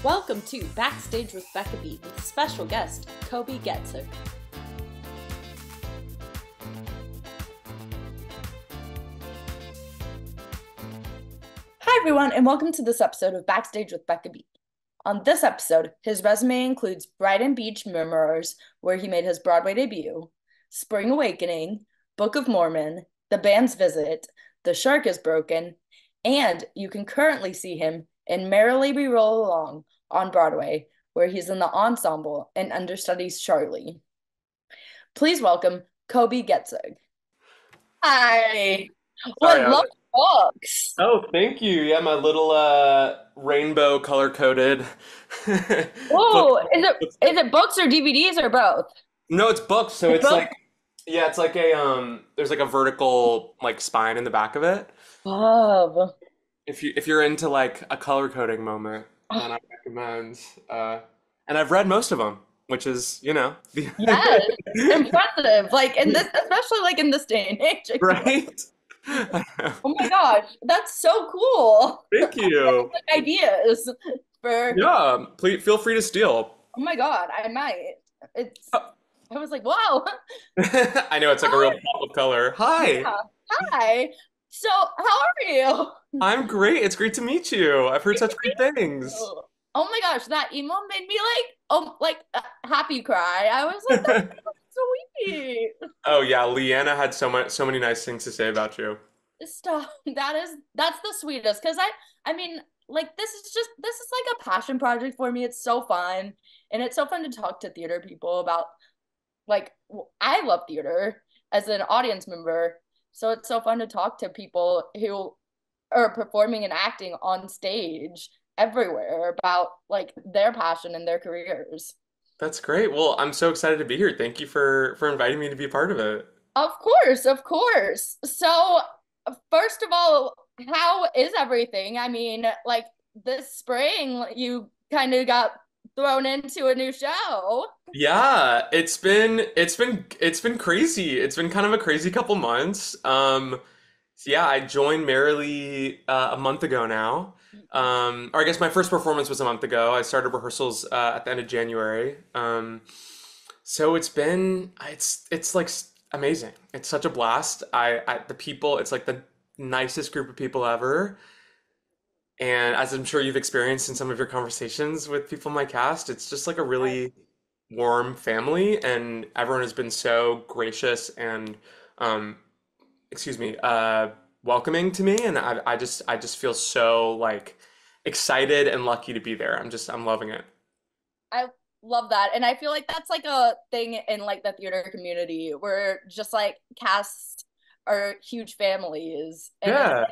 Welcome to Backstage with Becca with special guest, Coby Getzug. Hi everyone, and welcome to this episode of Backstage with Becca. On this episode, his resume includes Brighton Beach Memoirs, where he made his Broadway debut, Spring Awakening, Book of Mormon, The Band's Visit, The Shark is Broken, and you can currently see him in Merrily We Roll Along on Broadway, where he's in the ensemble and understudies Charley. Please welcome Coby Getzug. Hi. Sorry, Well, love books. oh, thank you. Yeah, my little rainbow color coded book. Oh, is it books or DVDs or both? No, it's books, so It's it's both. like yeah, it's like a there's like a vertical like spine in the back of it. Love. If you're into like a color coding moment, then I recommend and I've read most of them, which is, the Yes, impressive. Like in this, especially like in this day and age. right? Oh my gosh, that's so cool. Thank you. Like ideas for. Yeah, please feel free to steal. Oh my God, I might. It's. I was like, wow. I know it's like a real pop of color. Hi. Yeah. Hi. So, how are you? I'm great. It's great to meet you. I've heard such great things. Oh my gosh, that email made me happy cry. I was like, that's so sweet. Oh yeah, Leanna had so many nice things to say about you. Stop. That's the sweetest because I mean like this is like a passion project for me. It's so fun, and it's so fun to talk to theater people about like I love theater as an audience member, so it's so fun to talk to people who are performing and acting on stage everywhere about like their passion and their careers. That's great. Well, I'm so excited to be here. Thank you for inviting me to be a part of it. Of course, of course. So, first of all, how is everything? I mean, like this spring, you kind of got thrown into a new show. Yeah, it's been crazy. It's been kind of a crazy couple months. So yeah, I joined Merrily a month ago now. Or I guess my first performance was a month ago. I started rehearsals at the end of January. So it's like amazing. It's such a blast. I the people, it's like the nicest group of people ever. And as I'm sure you've experienced in some of your conversations with people in my cast, it's just like a really warm family, and everyone has been so gracious and um, excuse me, welcoming to me, and I just feel so like excited and lucky to be there. I'm loving it. I love that. And I feel like that's like a thing in like the theater community where just like casts are huge families and Yeah.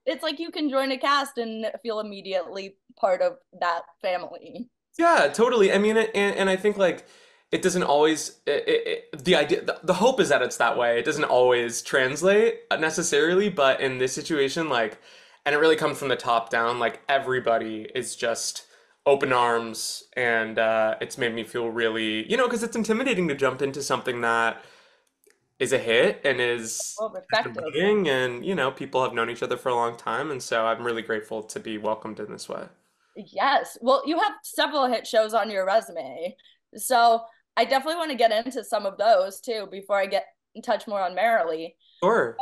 it's like you can join a cast and feel immediately part of that family. Yeah, totally. I mean, and I think like it doesn't always the idea the hope is that it's that way. It doesn't always translate necessarily, but in this situation, like, and it really comes from the top down. Like everybody is just open arms, and it's made me feel really, because it's intimidating to jump into something that is a hit and is Well, kind of respected. big, and people have known each other for a long time, and so I'm really grateful to be welcomed in this way. Yes. Well, you have several hit shows on your resume. So I definitely want to get into some of those too before I get in touch more on Merrily. Sure.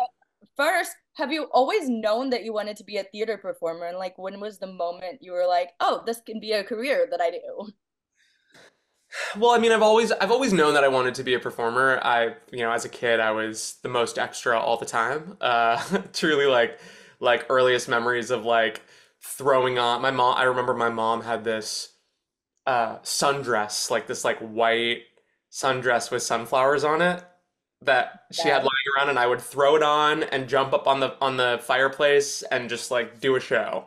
First, have you always known that you wanted to be a theater performer? And like, when was the moment you were like, oh, this can be a career that I do? Well, I mean, I've always known that I wanted to be a performer. As a kid, I was the most extra all the time. Truly, like earliest memories of like throwing on my mom. I remember my mom had this sundress, like this like white sundress with sunflowers on it that she had Yes. lying around, and I would throw it on and jump up on the fireplace and just like do a show.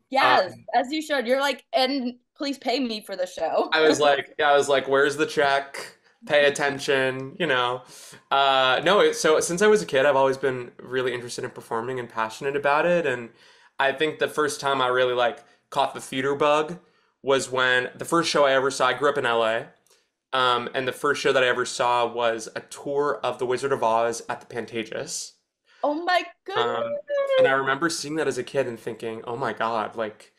Yes, Um, as you should. You're like, and please pay me for the show. I was like, where's the check? Pay attention, you know. No, so since I was a kid, I've always been really interested in performing and passionate about it. And I think the first time I really like caught the theater bug was when the first show I ever saw, I grew up in LA. And the first show that I ever saw was a tour of The Wizard of Oz at the Pantages. Oh my Um, and I goodness. remember seeing that as a kid and thinking, oh my God, like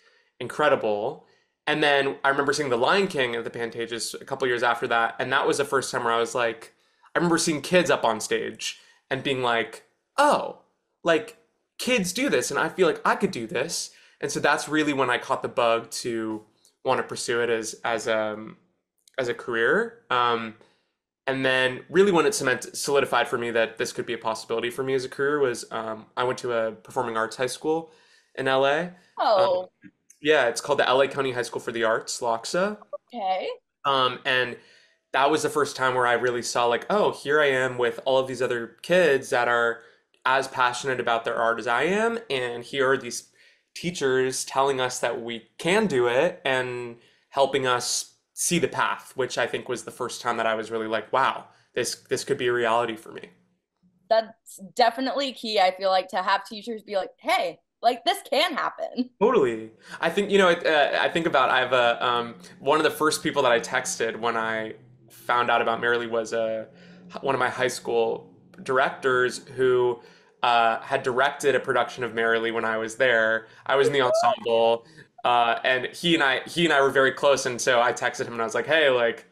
incredible. And then I remember seeing The Lion King at the Pantages a couple years after that, and that was the first time where I was like, I remember seeing kids up on stage and being like, oh, like kids do this, and I feel like I could do this. And so that's really when I caught the bug to want to pursue it as a career. And then really when it solidified for me that this could be a possibility for me as a career was I went to a performing arts high school in LA. Um, Oh, yeah, it's called the LA County High School for the Arts, LOXA. okay. And that was the first time where I really saw like, oh, here I am with all of these other kids that are as passionate about their art as I am, and here are these teachers telling us that we can do it and helping us see the path, which I think was the first time that I was really like, wow, this could be a reality for me. That's definitely key. I feel like to have teachers be like, hey, like this can happen. Totally. I think, I think about, I have one of the first people that I texted when I found out about Merrily was one of my high school directors who had directed a production of Merrily when I was there. I was in the ensemble, and he and I were very close. And so I texted him and I was like, hey, like,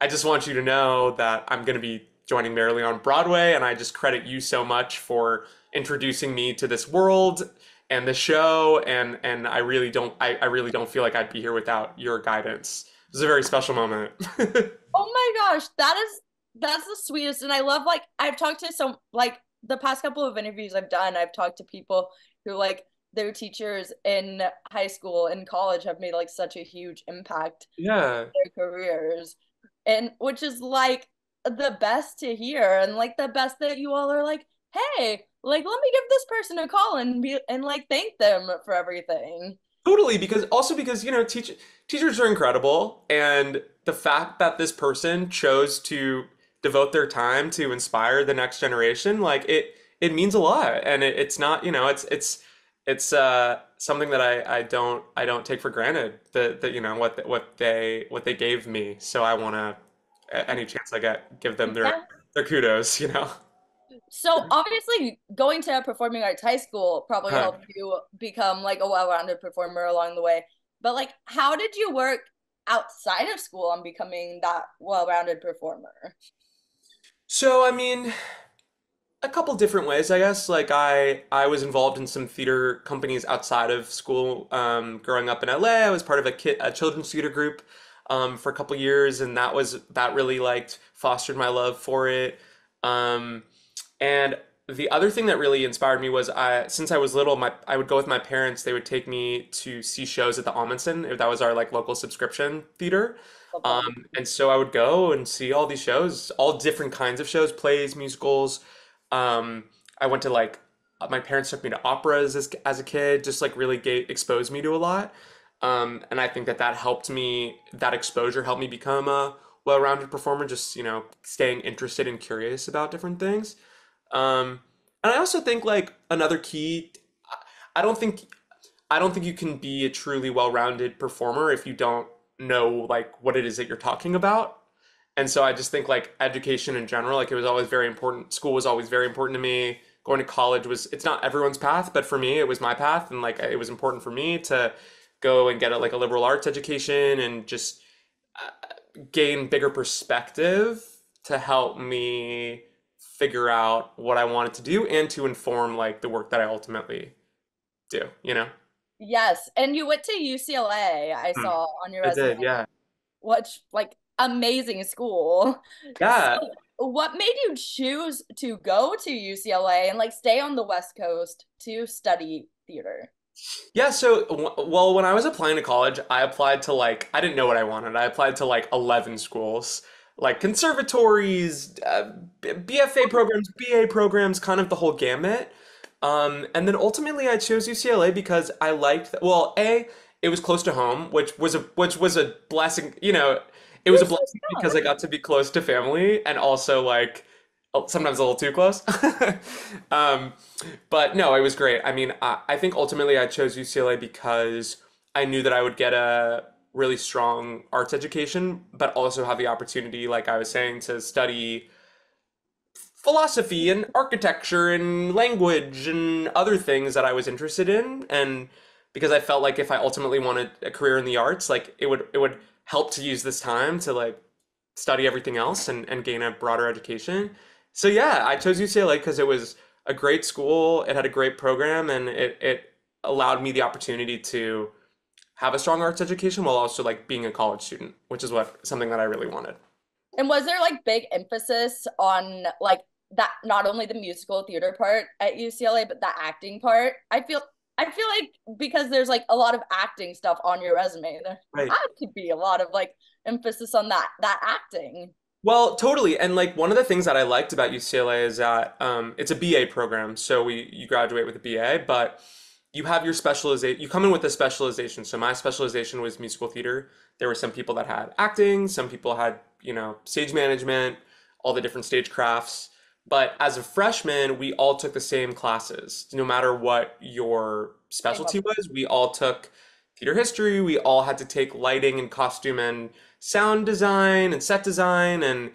I just want you to know that I'm going to be joining Merrily on Broadway, and I just credit you so much for introducing me to this world and the show, and I really don't feel like I'd be here without your guidance. It was a very special moment. Oh my gosh, that's the sweetest. And I love like I've talked to some like the past couple of interviews I've done, I've talked to people who like their teachers in high school and college have made like such a huge impact Yeah. in their careers. And which is like the best to hear and like the best that you all are like, hey, like let me give this person a call and be and like thank them for everything. Totally, because teachers are incredible, and the fact that this person chose to devote their time to inspire the next generation, like it means a lot, and it's not, it's something that I don't take for granted that what they gave me. So I want to any chance I get give them Yeah. their kudos, you know. So obviously going to a performing arts high school probably Huh. helped you become like a well-rounded performer along the way. But like how did you work outside of school on becoming that well-rounded performer? So I mean, a couple different ways, I guess. Like I was involved in some theater companies outside of school. Growing up in LA, I was part of a children's theater group for a couple years, and that really like fostered my love for it. Um, and the other thing that really inspired me was since I was little, I would go with my parents. They would take me to see shows at the Amundsen. That was our like local subscription theater. Love that. And so I would go and see all these shows, all different kinds of shows, plays, musicals. I went to like my parents took me to operas as a kid, just like really exposed me to a lot. And I think that helped me, that exposure helped me become a well-rounded performer, just, staying interested and curious about different things. And I also think like another key, I don't think I don't think you can be a truly well-rounded performer if you don't know like what it is that you're talking about. And so I just think like education in general, like it was always very important. School was always very important to me. Going to college it's not everyone's path, but for me, it was my path. And like it was important for me to go and get like a liberal arts education and just gain bigger perspective to help me figure out what I wanted to do and to inform like the work that I ultimately do, you know? Yes, and you went to UCLA, I Hmm. saw on your I resume, did, yeah. which like amazing school. So Yeah. what made you choose to go to UCLA and like stay on the West Coast to study theater? Yeah, so well, when I was applying to college, I applied to like I didn't know what I wanted. I applied to like 11 schools, like conservatories, BFA programs, BA programs, kind of the whole gamut. And then ultimately I chose UCLA because I liked well, it was close to home, which was a blessing, it was a Who's blessing young? because I got to be close to family and also like sometimes a little too close. Um, but no, it was great. I mean, I think ultimately I chose UCLA because I knew that I would get a really strong arts education, but also have the opportunity, like I was saying, to study philosophy and architecture and language and other things that I was interested in. And because I felt like if I ultimately wanted a career in the arts, like it would help to use this time to like study everything else and gain a broader education. So yeah, I chose UCLA because it was a great school, it had a great program, and it allowed me the opportunity to have a strong arts education while also like being a college student, which is what something that I really wanted. And was there like big emphasis on like that, not only the musical theater part at UCLA, but the acting part? I feel like because there's like a lot of acting stuff on your resume, there Right. had to be a lot of like emphasis on that acting. Well, totally. And like one of the things that I liked about UCLA is that it's a BA program. So you graduate with a BA, but you have your specialization. You come in with a specialization. So my specialization was musical theater. There were some people that had acting, some people had, stage management, all the different stage crafts. But as a freshman, we all took the same classes. No matter what your I love specialty was, we all took theater history. We all had to take lighting and costume and sound design and set design, and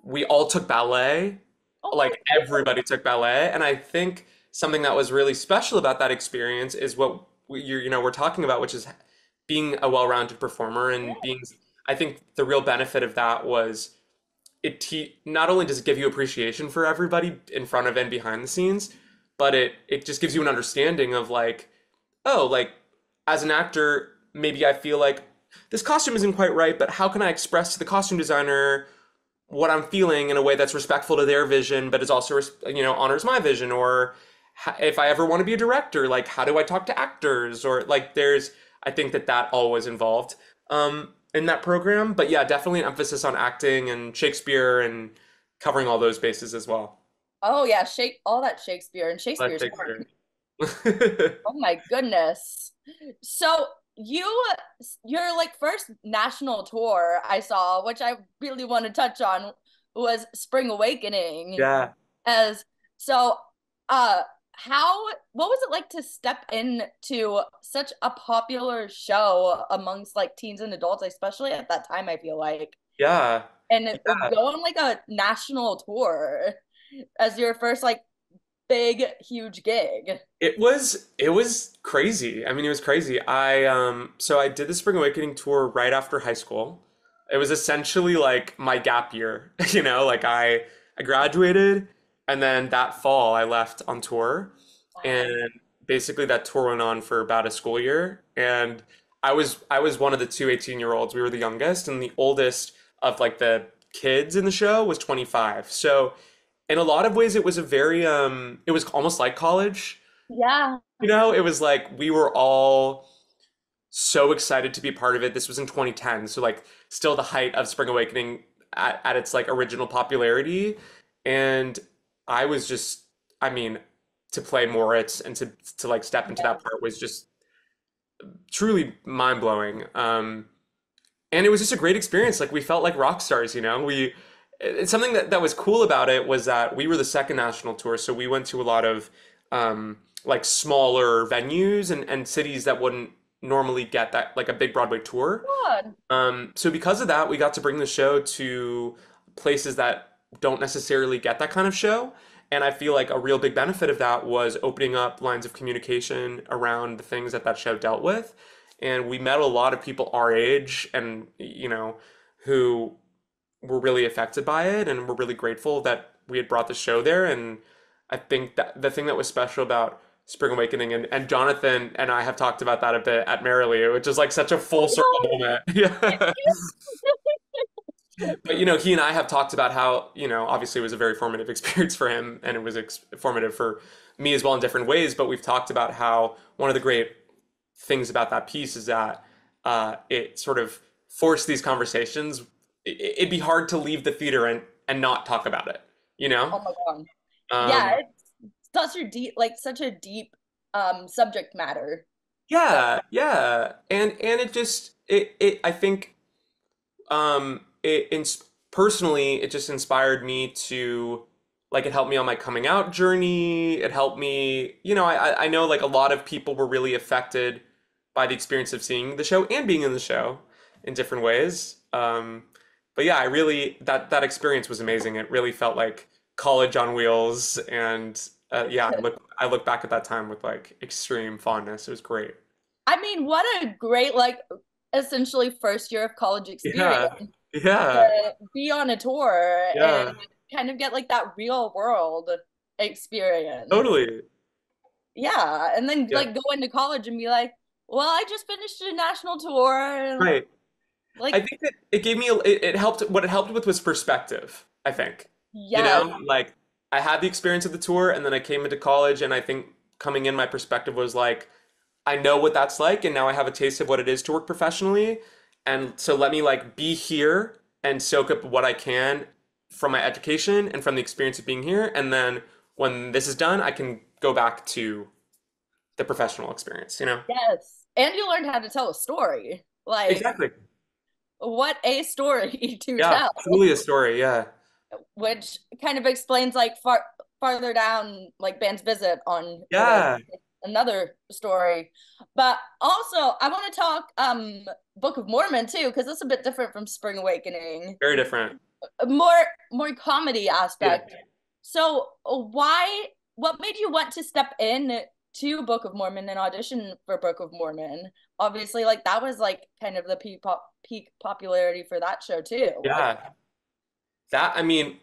we all took ballet. Oh Like everybody took ballet, and I think something that was really special about that experience is what we're talking about, which is being a well-rounded performer my and being. I think the real benefit of that was not only does it give you appreciation for everybody in front of and behind the scenes, but it just gives you an understanding of like, oh, like as an actor, maybe I feel like this costume isn't quite right, but how can I express to the costume designer what I'm feeling in a way that's respectful to their vision, but is also, honors my vision? Or if I ever want to be a director, like how do I talk to actors? Or like I think that always involved in that program. But yeah, definitely an emphasis on acting and Shakespeare and covering all those bases as well. Oh yeah, shake all that Shakespeare and But Shakespeare's Shakespeare. oh my goodness. So you your like first national tour I saw, which I really want to touch on, was Spring Awakening. Yeah. As so uh how what was it like to step into such a popular show amongst like teens and adults, especially at that time, I feel like, Yeah. and Yeah. go on like a national tour as your first like big huge gig. It was crazy. I mean, it was crazy. I did the Spring Awakening tour right after high school. It was essentially like my gap year, like I graduated and then that fall I left on tour, Wow. and basically that tour went on for about a school year, and I was one of the two 18-year-olds. We were the youngest, and the oldest of like the kids in the show was 25. So in a lot of ways it was it was almost like college. Yeah. It was like we were all so excited to be part of it. This was in 2010, so like still the height of Spring Awakening at its like original popularity. And I was just, I mean, to play Moritz and to like step into that part was just truly mind-blowing. And it was just a great experience. Like we felt like rock stars, it's something that was cool about it was that we were the second national tour, so we went to a lot of like smaller venues and cities that wouldn't normally get that like a big Broadway tour. God. So because of that, we got to bring the show to places that don't necessarily get that kind of show. And I feel like a real big benefit of that was opening up lines of communication around the things that show dealt with. And we met a lot of people our age and, who were really affected by it, and we're really grateful that we had brought the show there. And I think that the thing that was special about Spring Awakening, and Jonathan and I have talked about that a bit at Merrily, which is like such a full circle moment. Yeah. But he and I have talked about how, obviously it was a very formative experience for him, and it was formative for me as well in different ways. But we've talked about how one of the great things about that piece is that it sort of forced these conversations. It'd be hard to leave the theater and not talk about it, you know? Oh my God. Yeah, Um, it's such a deep subject matter. That yeah, yeah. And it just I think personally it just inspired me to like it helped me on my coming out journey. It helped me, I know like a lot of people were really affected by the experience of seeing the show and being in the show in different ways. But yeah, I really that experience was amazing. It really felt like college on wheels, and yeah, I look back at that time with like extreme fondness. It was great. I mean, what a great, like, essentially first year of college experience Yeah. Yeah. to be on a tour and Yeah. kind of get like that real world experience. Totally. Yeah. And then Yeah. like go into college and be like, well, I just finished a national tour. And Right. I like, think that it gave me it helped what it helped with was perspective, I think. You yes, know, like I had the experience of the tour and then I came into college and I think coming in my perspective was like I know what that's like and now I have a taste of what it is to work professionally. And so let me like be here and soak up what I can from my education and from the experience of being here. And then when this is done, I can go back to the professional experience, you know? yes. And you learned how to tell a story. Like, Exactly. what a story to Yeah, tell, truly a story. Yeah. which kind of explains like farther down like Band's visit on, Yeah. another story. But also I want to talk Book of Mormon too, because it's a bit different from Spring Awakening. Very different. More comedy Yeah. aspect. So what made you want to step in to Book of Mormon and audition for Book of Mormon? Obviously, like that was like kind of the peak popularity for that show too. Like, Yeah. That, I mean,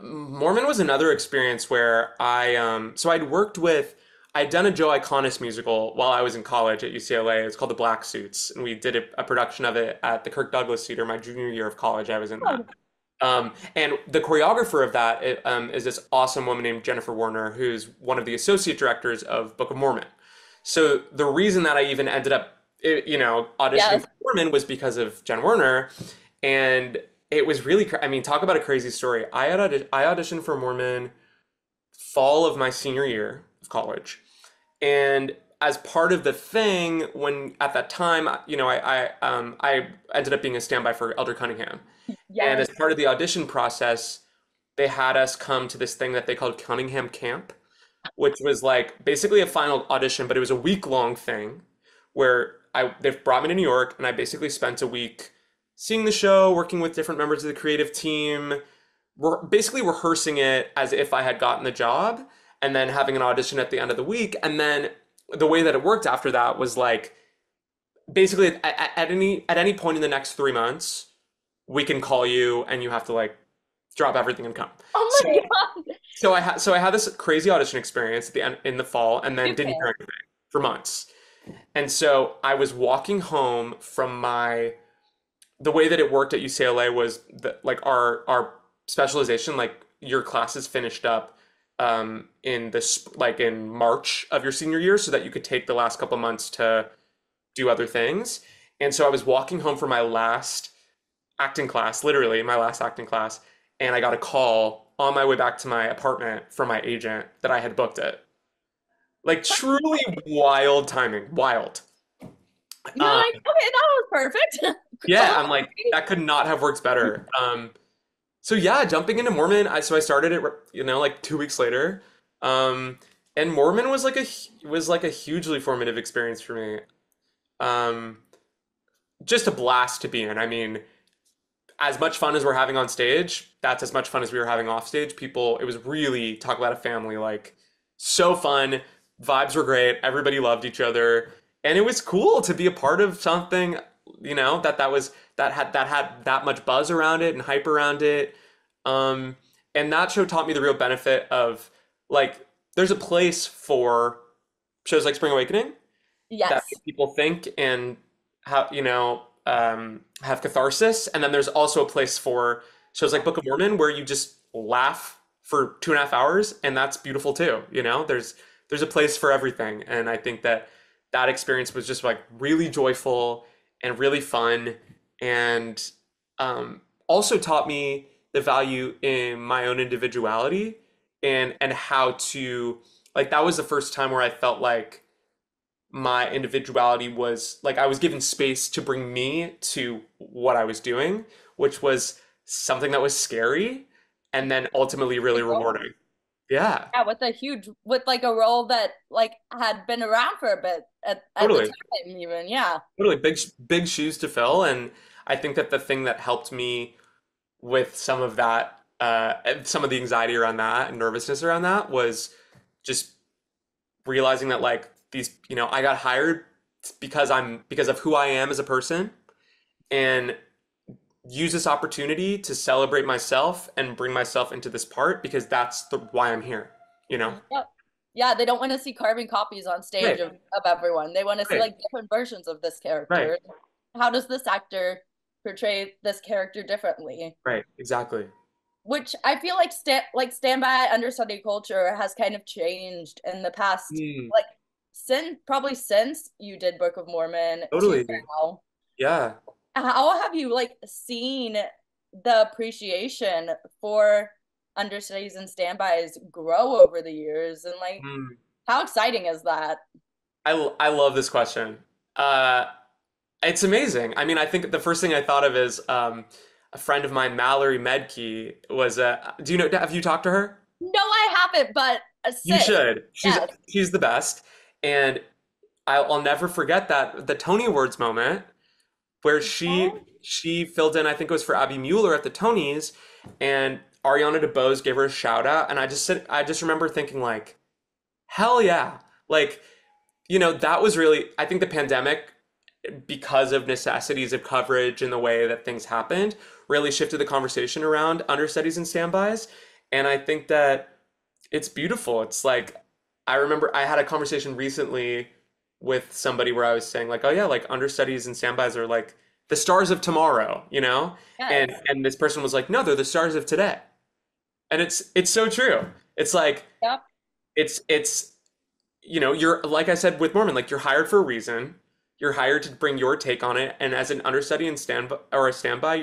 Mormon was another experience where so I'd done a Joe Iconis musical while I was in college at UCLA. It's called The Black Suits, and we did a production of it at the Kirk Douglas Theater my junior year of college. I was in that. And the choreographer of that is this awesome woman named Jennifer Warner, who's one of the associate directors of Book of Mormon. So the reason that I even ended up, auditioning yes. for Mormon was because of Jen Warner, and it was really, I mean, talk about a crazy story. I auditioned for Mormon fall of my senior year of college, and as part of the thing, when at that time, I ended up being a standby for Elder Cunningham. And Yes. as part of the audition process, they had us come to this thing that they called Cunningham Camp, which was like basically a final audition, but it was a week-long thing where they brought me to New York and I basically spent a week seeing the show, working with different members of the creative team, basically rehearsing it as if I had gotten the job, and then having an audition at the end of the week. And then the way that it worked after that was like basically at any point in the next 3 months we can call you and you have to like drop everything and come. Oh So my God. so I had this crazy audition experience at the end in the fall and then didn't Okay. hear anything for months. And so I was walking home from the way that it worked at UCLA was that like our specialization, like your classes finished up in this like in March of your senior year so that you could take the last couple months to do other things. And so I was walking home from my last acting class, literally my last acting class, and I got a call on my way back to my apartment from my agent that I had booked it. Like truly wild timing, wild. You're Um, like, okay, that was perfect. yeah, Oh, I'm like that could not have worked better. So yeah, jumping into Mormon, so I started it, like 2 weeks later, and Mormon was like a hugely formative experience for me. Um, just a blast to be in. I mean, as much fun as we're having on stage, that's as much fun as we were having off stage. It was really talk about a family, like so fun. Vibes were great. Everybody loved each other, and it was cool to be a part of something, that had that much buzz around it and hype around it. Um, and that show taught me the real benefit of like there's a place for shows like Spring Awakening that yes. make people think and have catharsis, and then there's also a place for shows like Book of Mormon where you just laugh for 2.5 hours, and that's beautiful too. There's a place for everything, and I think that experience was just like really joyful and really fun, and also taught me the value in my own individuality and how to like that was the first time where I felt like my individuality was like I was given space to bring me to what I was doing, which was something that was scary and then ultimately really rewarding. Yeah, Yeah, with like a role that like had been around for a bit at the totally. time even. Yeah. Totally big shoes to fill. And I think that the thing that helped me with some of that, and some of the anxiety around that and nervousness around that was just realizing that like I got hired because of who I am as a person, and use this opportunity to celebrate myself and bring myself into this part because why I'm here, you know? Yep. Yeah, they don't want to see carbon copies on stage Right, of everyone. They want to see right, like different versions of this right, character. How does this actor portray this character differently? right, exactly. Which I feel like standby understudy culture has kind of changed in the past, Mm, like since you did Book of Mormon to totally. now. Yeah. How have you like seen the appreciation for understudies and standbys grow over the years? And like, Mm. how exciting is that? I love this question. Uh, it's amazing. I mean, I think the first thing I thought of is a friend of mine, Mallory Medkey, was do you know, have you talked to her? No, I haven't, but You sick. should. Yes. She's the best. And I'll never forget that the Tony Awards moment where Oh, she filled in, I think it was for Abby Mueller at the Tonys, and Ariana DeBose gave her a shout out, and I just remember thinking like, hell yeah. Like, that was really, I think the pandemic, because of necessities of coverage and the way that things happened, really shifted the conversation around understudies and standbys. And I think that it's beautiful. It's like, I remember I had a conversation recently with somebody where I was saying like, oh yeah, like understudies and standbys are like the stars of tomorrow, you know? yes. And this person was like, no, they're the stars of today. And it's so true. It's like Yep. it's you're like I said with Mormon, like you're hired for a reason. You're hired to bring your take on it, and as an understudy and stand or a standby,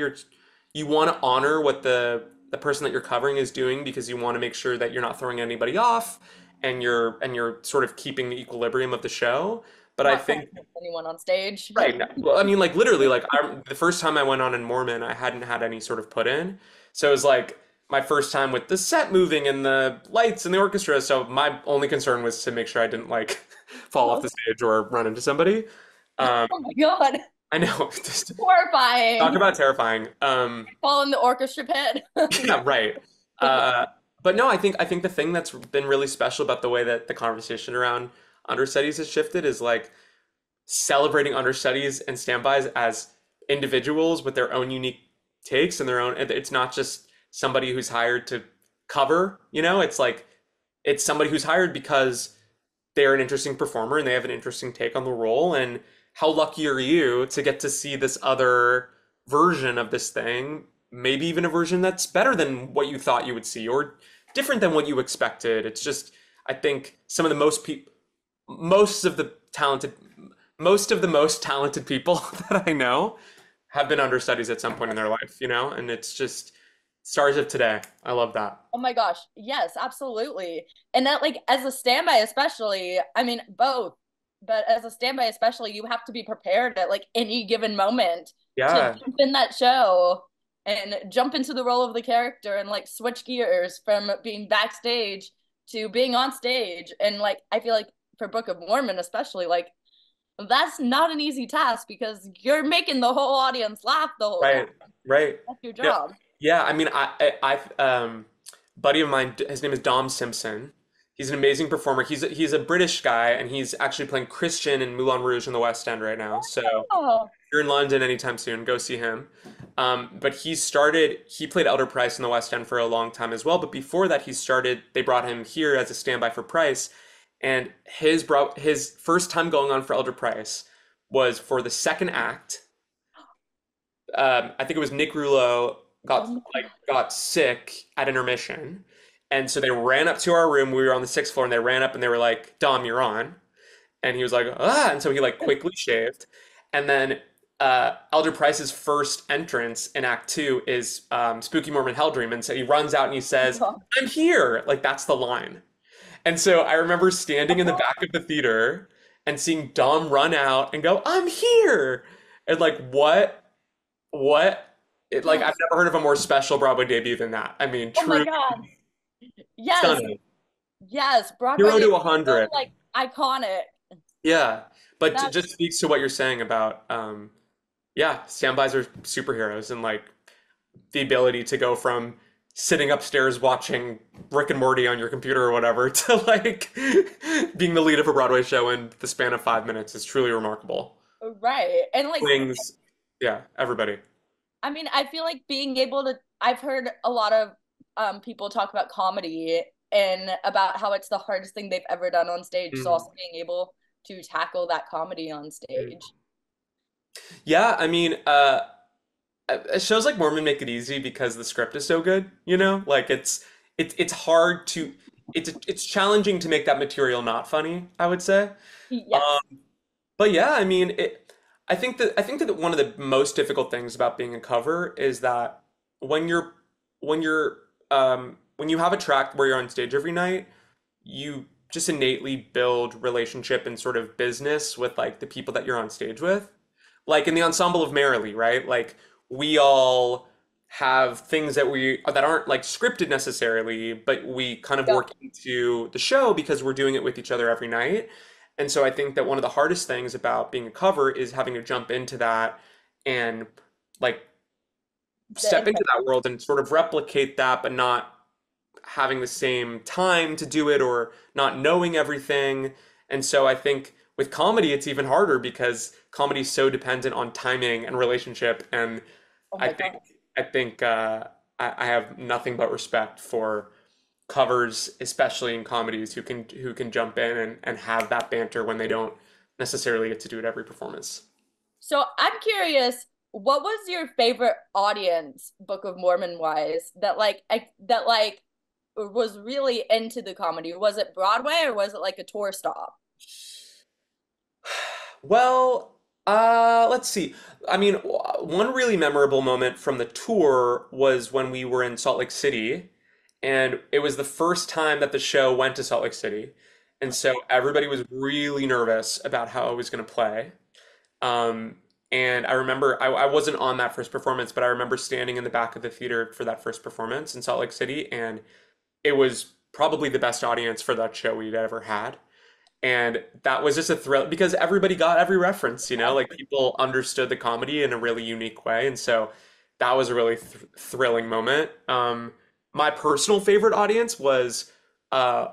you want to honor what the person that you're covering is doing because you want to make sure that you're not throwing anybody off, and you're sort of keeping the equilibrium of the show. But I Not think fucking anyone on stage. right now, well, I mean, like literally, like the first time I went on in Mormon, I hadn't had any sort of put in, so it was like my first time with the set moving and the lights and the orchestra. So my only concern was to make sure I didn't like fall off Oh the stage or run into somebody. Um, my God. I know, just talk Horrifying. about terrifying. Fall in the orchestra pit. Yeah, right. Uh, but no, I think the thing that's been really special about the way that the conversation around understudies has shifted is like celebrating understudies and standbys as individuals with their own unique takes and their own. It's not just somebody who's hired to cover, it's like it's somebody who's hired because they're an interesting performer and they have an interesting take on the role. And how lucky are you to get to see this other version of this thing, maybe even a version that's better than what you thought you would see or different than what you expected. It's just, I think some of the most people, most of the talented, most of the most talented people that I know have been understudies at some point in their life, and it's just stars of today. I love that. Oh my gosh. Yes, absolutely. And that like as a standby especially, I mean both, but as a standby especially, you have to be prepared at like any given moment to Yeah, jump in that show and jump into the role of the character and like switch gears from being backstage to being on stage. And like I feel like for Book of Mormon especially, like that's not an easy task because you're making the whole audience laugh the whole time. right, right. That's your Yeah, job. yeah. I mean, buddy of mine, his name is Dom Simpson. He's an amazing performer. He's a British guy, and he's actually playing Christian in Moulin Rouge in the West End right now. So if Oh, you're in London anytime soon, go see him. But he played Elder Price in the West End for a long time as well. But before that, they brought him here as a standby for Price. And his first time going on for Elder Price was for the second act. I think it was Nick Rulo oh got my like got sick at intermission, and so they ran up to our room. We were on the sixth floor, and they ran up and they were like, "Dom, you're on." And he was like, "Ah!" And so he like quickly shaved, and then Elder Price's first entrance in Act Two is Spooky Mormon Hell Dream, and so he runs out and he says, God. "I'm here!" Like that's the line. And so I remember standing in the back of the theater and seeing Dom run out and go, "I'm here!" And like what like I've Yes. never heard of a more special Broadway debut than that. I mean, Oh my truly God. Yes. stunning. Yes. Broadway Zero is to a so hundred. like iconic. Yeah. But it That's just speaks to what you're saying about yeah, standbys are superheroes and like the ability to go from sitting upstairs watching Rick and Morty on your computer or whatever to like being the lead of a Broadway show in the span of 5 minutes is truly remarkable. Right. And like, Wings, yeah, everybody. I mean, I feel like being able to, I've heard a lot of people talk about comedy and about how it's the hardest thing they've ever done on stage. So Mhm. also being able to tackle that comedy on Mhm. stage. Yeah, I mean, shows like Mormon make it easy because the script is so good, you know? Like it's hard to it's challenging to make that material not funny, I would say. Yes. But yeah, I mean, I think that one of the most difficult things about being a cover is that when you're when you have a track where you're on stage every night, you just innately build relationship and sort of business with like the people that you're on stage with. Like in the ensemble of Merrily, right? Like we all have things that aren't like scripted necessarily, but we kind of Yep. work into the show because we're doing it with each other every night. And so I think that one of the hardest things about being a cover is having to jump into that and like The step impact. into that world and sort of replicate that, but not having the same time to do it or not knowing everything. And so I think with comedy, it's even harder because comedy is so dependent on timing and relationship. And Oh I my think God. I think I have nothing but respect for covers, especially in comedies, who can jump in and have that banter when they don't necessarily get to do it every performance. So I'm curious, what was your favorite audience, Book of Mormon wise, that like was really into the comedy? Was it Broadway or was it like a tour stop? Well, let's see. I mean, one really memorable moment from the tour was when we were in Salt Lake City, and it was the first time that the show went to Salt Lake City. And so everybody was really nervous about how I was going to play. Um, and I remember I wasn't on that first performance, but I remember standing in the back of the theater for that first performance in Salt Lake City, and it was probably the best audience for that show we'd ever had. And that was just a thrill because everybody got every reference, you know, like people understood the comedy in a really unique way. And so that was a really thrilling moment. My personal favorite audience was uh,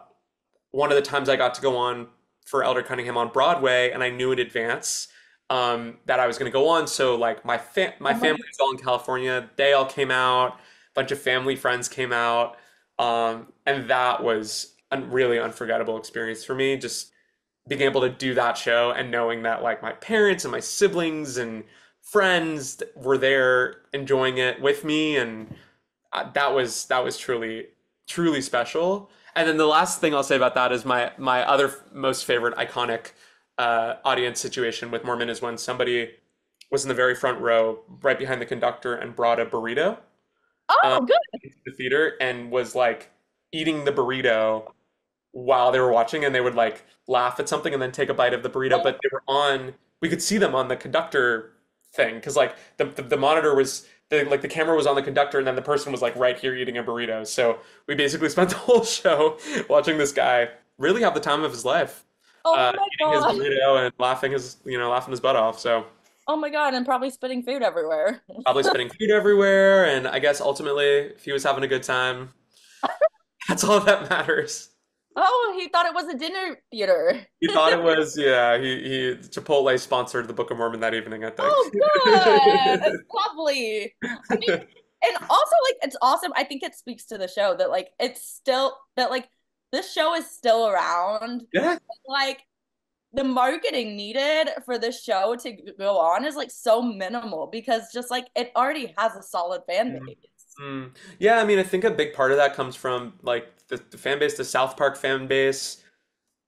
one of the times I got to go on for Elder Cunningham on Broadway, and I knew in advance that I was going to go on. So like my Oh my family was all in California. They all came out. A bunch of family friends came out, and that was a really unforgettable experience for me. Just being able to do that show and knowing that like my parents and my siblings and friends were there enjoying it with me, and that was truly special. And then the last thing I'll say about that is my other most favorite iconic audience situation with Mormon is when somebody was in the very front row, right behind the conductor, and brought a burrito um, Oh, good. into the theater and was like eating the burrito while they were watching, and they would like laugh at something and then take a bite of the burrito, but they were on we could see them on the conductor thing because like the monitor was like the camera was on the conductor and then the person was like right here eating a burrito. So we basically spent the whole show watching this guy really have the time of his life, Oh my eating his God. burrito and laughing his laughing his butt off. So Oh my God, and probably spitting food everywhere. probably spitting food everywhere, and I guess ultimately if he was having a good time, that's all that matters. Oh, he thought it was a dinner theater. He thought it was, yeah, he Chipotle sponsored the Book of Mormon that evening, I think. Oh, good. Lovely. I mean, and also like it's awesome. I think it speaks to the show that like it's still that like this show is still around. Yeah. Like the marketing needed for this show to go on is like so minimal because just like it already has a solid fan Mm. base. Mm. Yeah, I mean, I think a big part of that comes from like the fan base, the South Park fan base,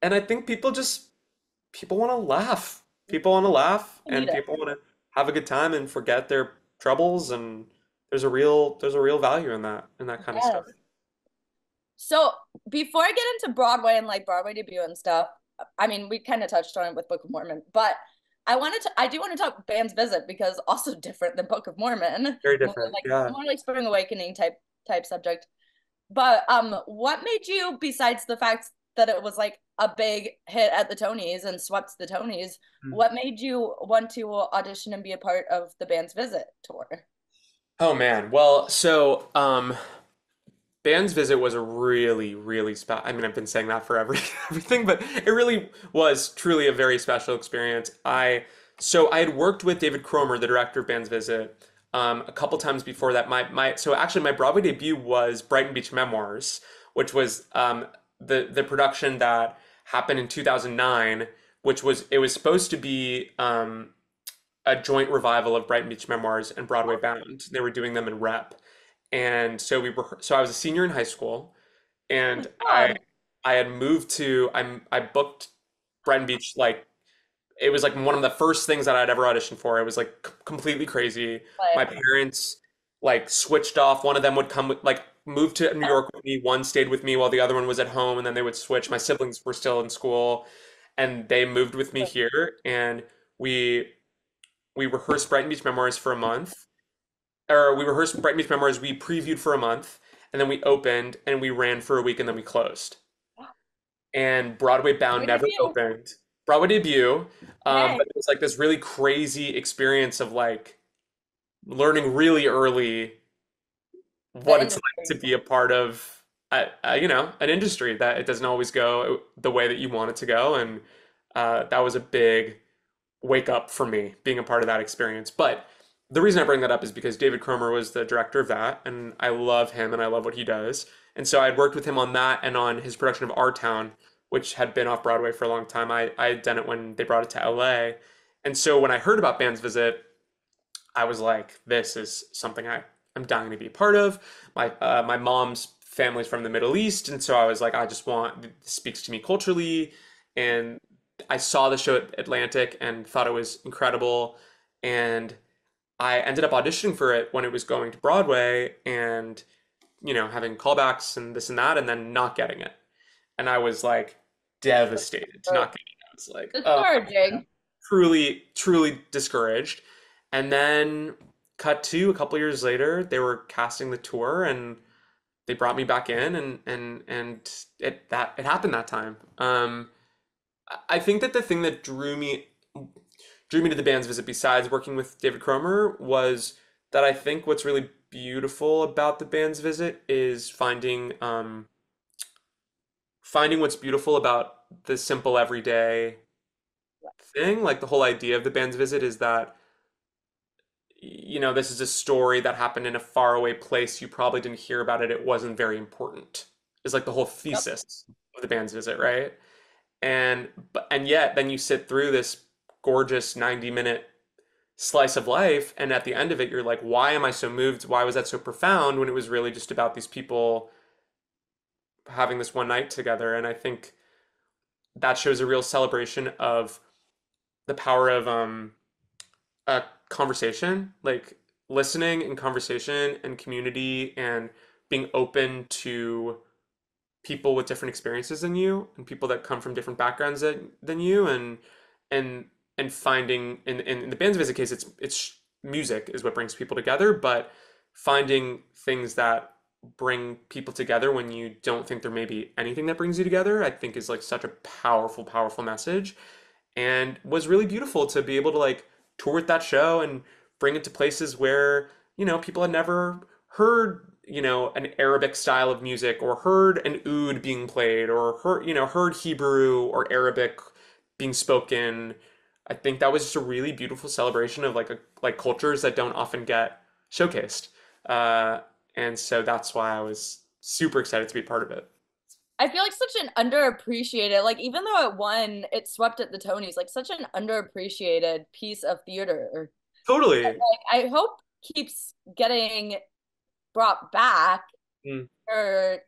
and I think people want to laugh. People want to laugh, I need and it. people want to have a good time and forget their troubles, and there's a real value in that kind of stuff. Yes. So before I get into Broadway and like Broadway debut and stuff, I mean, we kind of touched on it with Book of Mormon, but I do want to talk Band's Visit because also different than Book of Mormon, Very different. Yeah. more like Spring Awakening type subject. But what made you, besides the fact that it was like a big hit at the Tonys and swept the Tonys, what made you want to audition and be a part of the Band's Visit tour? Oh man. Well, so Band's Visit was a really, really special. I mean, I've been saying that for everything, but it really was truly a very special experience. I had worked with David Cromer, the director of Band's Visit, a couple times before that. So actually my Broadway debut was Brighton Beach Memoirs, which was the production that happened in 2009, which was it was supposed to be a joint revival of Brighton Beach Memoirs and Broadway Bound. They were doing them in rep. And so I was a senior in high school, Oh and my God. I had moved to I booked Brighton Beach, like it was like one of the first things that I'd ever auditioned for. It was like completely crazy. My Like, parents like switched off. One of them would come with, like moved to New York with me. One stayed with me while the other one was at home, and then they would switch. My siblings were still in school, and they moved with me here, and we we rehearsed Brighton Beach Memoirs for a month, or we rehearsed Brighton Beach Memoirs. We previewed for a month, and then we opened and we ran for a week, and then we closed. And Broadway Bound Broadway never debut. opened. Broadway debut, Hey, but it was like this really crazy experience of like learning really early the what it's like to industry. be a part of, an industry that it doesn't always go the way that you want it to go, and that was a big wake up for me being a part of that experience. But the reason I bring that up is because David Cromer was the director of that, and I love him and I love what he does. And so I'd worked with him on that and on his production of Our Town, which had been off Broadway for a long time. I had done it when they brought it to LA. And so when I heard about Band's Visit, I was like, this is something I'm dying to be a part of. My mom's family's from the Middle East, and so I was like, I just want this speaks to me culturally. And I saw the show at Atlantic and thought it was incredible. And I ended up auditioning for it when it was going to Broadway and, having callbacks and this and that, and then not getting it. And I was like devastated to not get it. I was like, oh, Discouraging. truly, truly discouraged. And then cut to a couple years later, they were casting the tour and they brought me back in, and it happened that time. I think that the thing that drew me to the Band's Visit, besides working with David Cromer, was that I think what's really beautiful about the Band's Visit is finding what's beautiful about the simple everyday thing. Like the whole idea of the Band's Visit is that this is a story that happened in a faraway place. You probably didn't hear about it. It wasn't very important. Is like the whole Yep. thesis of the Band's Visit, right? And yet then you sit through this gorgeous 90-minute slice of life, and at the end of it you're like, why am I so moved? Why was that so profound, when it was really just about these people having this one night together? And I think that shows a real celebration of the power of a conversation, like listening and conversation and community, and being open to people with different experiences than you, and people that come from different backgrounds than you, and and finding in the Band's Visit case, it's music is what brings people together, but finding things that bring people together when you don't think there may be anything that brings you together, I think is like such a powerful, powerful message, and was really beautiful to be able to like tour with that show and bring it to places where, people had never heard, an Arabic style of music, or heard an oud being played, or heard Hebrew or Arabic being spoken. I think that was just a really beautiful celebration of like cultures that don't often get showcased. Uh, and so that's why I was super excited to be part of it. I feel like such an underappreciated, like even though it won, it swept at the Tonys, like such an underappreciated piece of theater. Totally. Like I hope keeps getting brought back Mm. for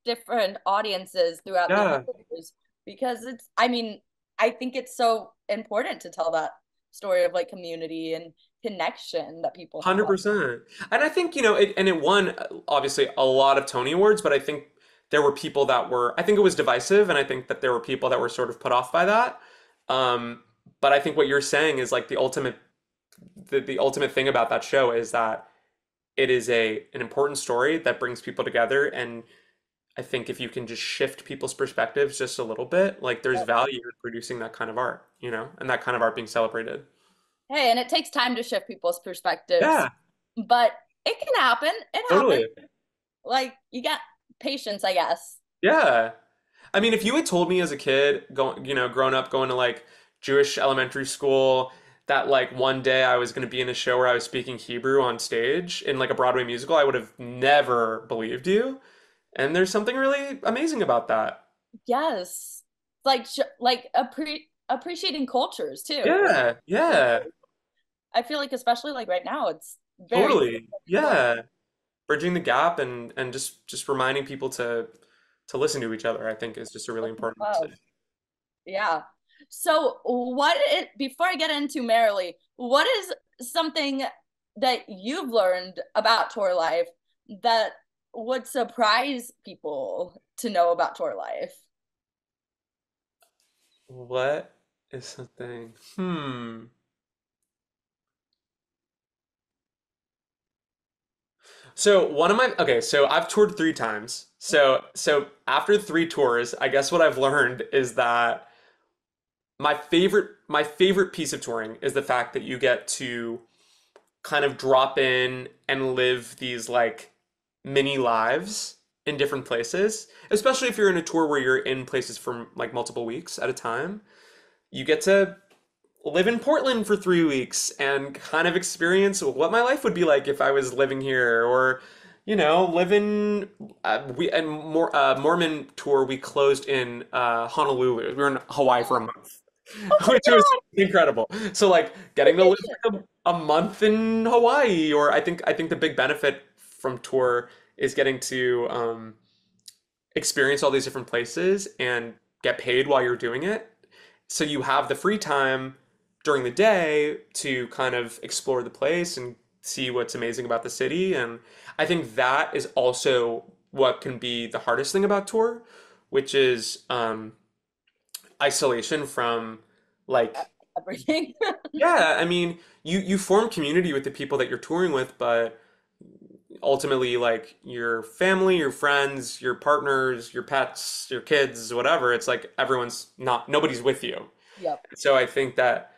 different audiences throughout the Yeah. years because I mean, I think it's so important to tell that story of like community and connection that people have. 100%. And I think, it won obviously a lot of Tony Awards, but I think there were people that I think it was divisive, and I think that there were people that were sort of put off by that. Um, but I think what you're saying is like the ultimate thing about that show is that it is an important story that brings people together. And I think if you can just shift people's perspectives just a little bit, like there's value in producing that kind of art, and that kind of art being celebrated. Hey, and it takes time to shift people's perspectives, Yeah, but it can happen. It happens. totally. Like you got patience, I guess. Yeah. I mean, if you had told me as a kid, going, growing up, going to like Jewish elementary school, that like one day I was going to be in a show where I was speaking Hebrew on stage in like a Broadway musical, I would have never believed you. And there's something really amazing about that. Yes. Like appreciating cultures too. Yeah, Like yeah, I feel like especially like right now, it's very totally. important. Yeah. Bridging the gap and just reminding people to listen to each other, I think is just a really important Love. message. Yeah. So before I get into Merrily, what is something that you've learned about tour life that would surprise people to know about tour life? What is something? So one of my okay, so I've toured 3 times. So after 3 tours, I guess what I've learned is that my favorite piece of touring is the fact that you get to kind of drop in and live these like mini lives in different places, especially if you're in a tour where you're in places for like multiple weeks at a time. You get to live in Portland for 3 weeks and kind of experience what my life would be like if I was living here, or live in we and more Mormon tour. We closed in Honolulu. We were in Hawaii for a month, Oh my which was God, incredible. So like getting to live vacation. like a month in Hawaii, or I think the big benefit from tour is getting to experience all these different places and get paid while you're doing it. So you have the free time during the day to kind of explore the place and see what's amazing about the city. And I think that is also what can be the hardest thing about tour, which is isolation from like Everything. yeah, I mean, you form community with the people that you're touring with, but ultimately like your family, your friends, your partners, your pets, your kids, whatever, it's like nobody's with you. Yep. So I think that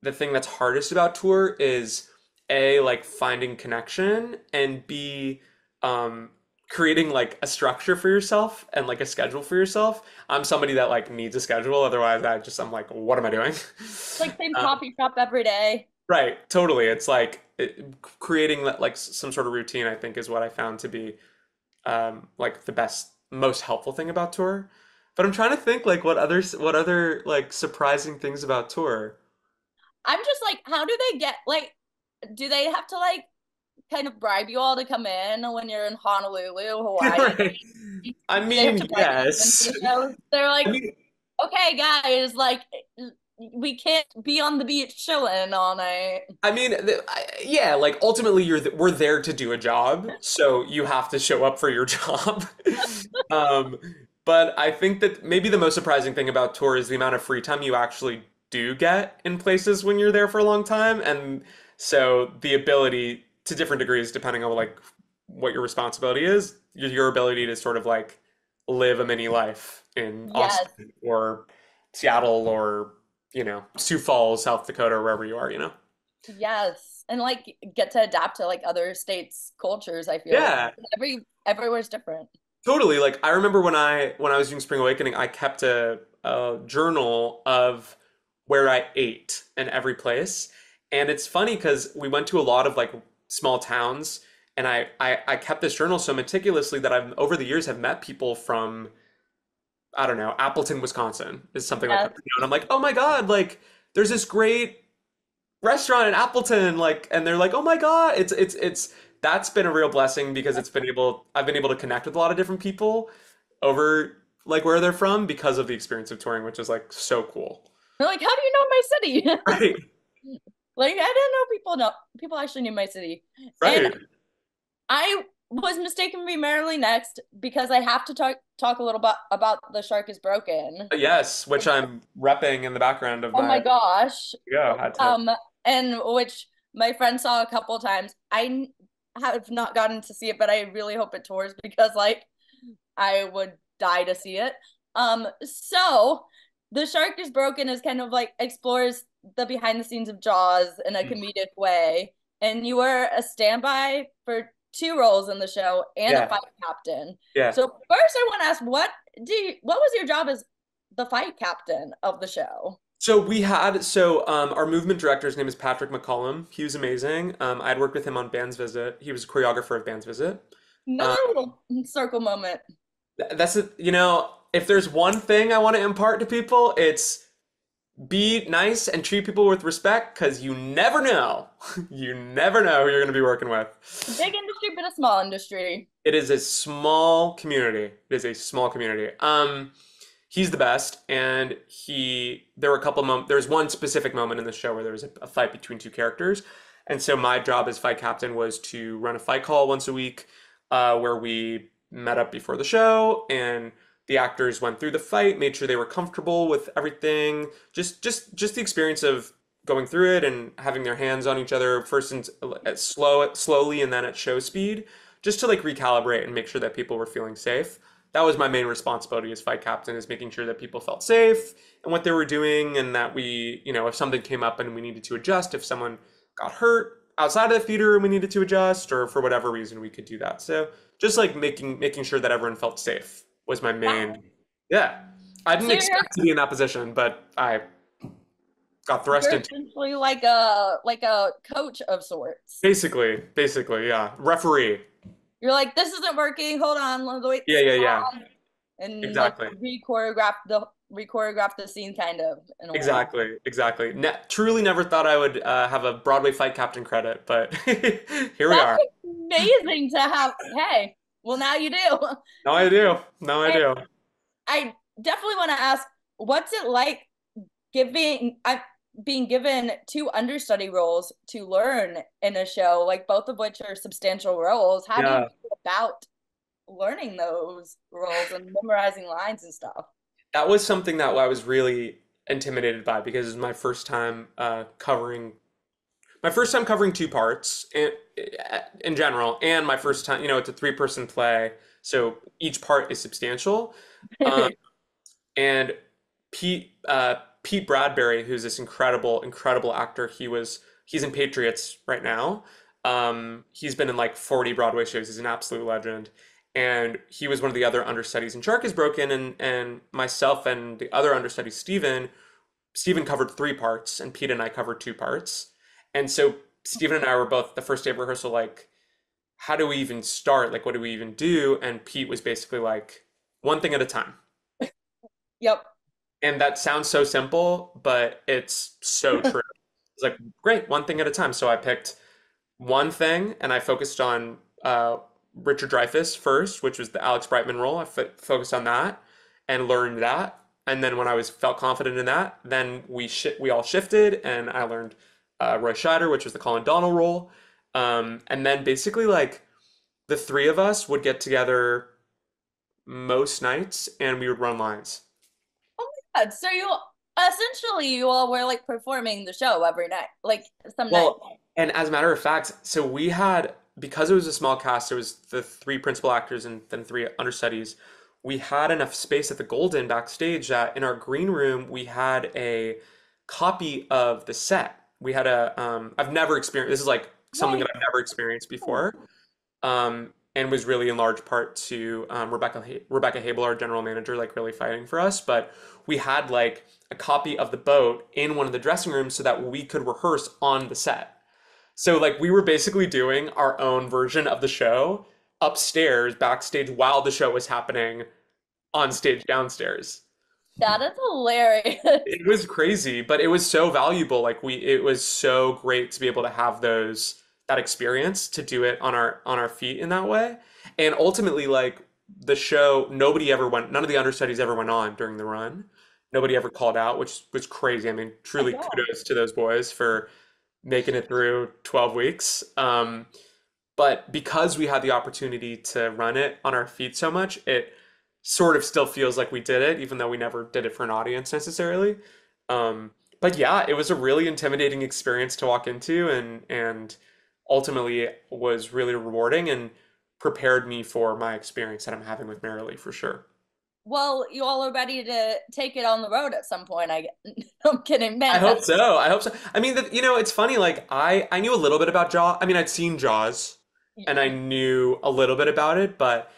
the thing that's hardest about tour is A, like finding connection, and B, um creating like a structure for yourself and like a schedule for yourself. I'm somebody that like needs a schedule, otherwise I'm like, what am I doing? Like same coffee shop every day. Right, totally. It's like creating like some sort of routine, I think, is what I found to be like the best, most helpful thing about tour. But I'm trying to think like what other like surprising things about tour. I'm just like, how do they get like, do they have to like kind of bribe you all to come in when you're in Honolulu, Hawaii? Right. I Do they have to mean, bribe you to come into yes. the show? They're I like, mean, okay, guys, like we can't be on the beach chilling all night. yeah, like ultimately we're there to do a job, so you have to show up for your job. Um, but I think that maybe the most surprising thing about tour is the amount of free time you actually do get in places when you're there for a long time, and so the ability to different degrees, depending on like what your responsibility is, your ability to sort of like live a mini life in Yes, Austin or Seattle or Sioux Falls, South Dakota, or wherever you are, yes, and like get to adapt to like other states' cultures. I feel like Yeah, everywhere's different. totally. Like I remember when I was doing Spring Awakening, I kept a journal of where I ate in every place. And it's funny because we went to a lot of like small towns, and I kept this journal so meticulously that I've over the years have met people from, I don't know, Appleton, Wisconsin is something that Yes. comes to me. And I'm like, oh my God, like there's this great restaurant in Appleton, like, and they're like, oh my God, it's that's been a real blessing because I've been able to connect with a lot of different people over like where they're from because of the experience of touring, which is like so cool. They're like, how do you know my city? Right, Like I didn't know people actually knew my city. And right. I was mistaken to be Merrily Next because I have to talk a little bit about The Shark is Broken. Yes, which I'm repping in the background of Oh my my gosh. yeah, had to. And which my friend saw a couple of times. Have not gotten to see it, but I really hope it tours because like I would die to see it. So The Shark is Broken is kind of like explores the behind the scenes of Jaws in a comedic way. And you were a standby for two roles in the show and a Yeah. fight captain. Yeah. So first, I want to ask, what was your job as the fight captain of the show? Our movement director's name is Patrick McCollum. He was amazing. I had worked with him on Band's Visit. He was a choreographer of Band's Visit. Another Um, little circle moment. that's it. If there's one thing I want to impart to people, it's be nice and treat people with respect because you never know. You never know who you're going to be working with. Big industry, but a small industry. It is a small community. It is a small community. He's the best, and there were a couple moments. There was one specific moment in the show where there was a fight between two characters, and so my job as fight captain was to run a fight call once a week, where we met up before the show and the actors went through the fight, made sure they were comfortable with everything. Just the experience of going through it and having their hands on each other first and slowly and then at show speed, just to like recalibrate and make sure that people were feeling safe. That was my main responsibility as fight captain, is making sure that people felt safe and what they were doing, and that if something came up and we needed to adjust, if someone got hurt outside of the theater and we needed to adjust, or for whatever reason we could do that. So just like making sure that everyone felt safe was my main. Yeah. I didn't So expect to be in that position, but I got thrust you're into it. essentially like a coach of sorts. Basically, yeah. Referee. You're like, this isn't working. Hold on, let's wait. Yeah. And like Exactly. re-choreograph the scene kind of in a way. Exactly. Truly never thought I would have a Broadway fight captain credit, but here we That's are. amazing to have. Hey, well now you do. No, I do. No, I And do. I definitely want to ask, what's it like giving I being given two understudy roles to learn in a show, like both of which are substantial roles? How do you Yeah. go about learning those roles and memorizing lines and stuff? That was something that I was really intimidated by because it was my first time covering two parts in general, and my first time, it's a three-person play, so each part is substantial. Um, and Pete Bradbury, who's this incredible actor, he's in Patriots right now. He's been in like 40 Broadway shows. He's an absolute legend. And he was one of the other understudies in Shark is Broken, and myself and the other understudy, Steven covered three parts, and Pete and I covered two parts. And so Steven and I were both the first day of rehearsal like, how do we even start? Like, what do we even do? And Pete was basically like, one thing at a time. Yep. And that sounds so simple, but it's so true. It's like, great, one thing at a time. So I picked one thing and I focused on Richard Dreyfuss first, which was the Alex Brightman role. I focused on that and learned that. And then when I felt confident in that, then we all shifted and I learned Roy Scheider, which was the Colin Donnell role. And then basically like the three of us would get together most nights and we would run lines. Oh my God. So you all were like performing the show every night, like some nights. Well, and as a matter of fact, so we had, because it was a small cast, there was the three principal actors and then three understudies. We had enough space at the Golden backstage that in our green room, we had a copy of the set. We had I've never experienced, this is like something Right. that I've never experienced before. And was really in large part to Rebecca Habel, our general manager, like really fighting for us. But we had like a copy of the boat in one of the dressing rooms so that we could rehearse on the set. So like we were basically doing our own version of the show upstairs, backstage, while the show was happening on stage downstairs. That is hilarious. It was crazy, but it was so valuable. It was so great to be able to have that experience to do it on our feet in that way. And ultimately, like the show, none of the understudies ever went on during the run. Nobody ever called out, which was crazy. I mean, Oh my truly God. kudos to those boys for making it through 12 weeks. But because we had the opportunity to run it on our feet so much, it sort of still feels like we did it, even though we never did it for an audience necessarily. But yeah, it was a really intimidating experience to walk into, and ultimately was really rewarding and prepared me for my experience that I'm having with Merrily for sure. Well, you all are ready to take it on the road at some point. I'm kidding, I hope fantastic. so. I hope so. I mean, it's funny. Like I knew a little bit about Jaws. I mean, I'd seen Jaws, and I knew a little bit about it, but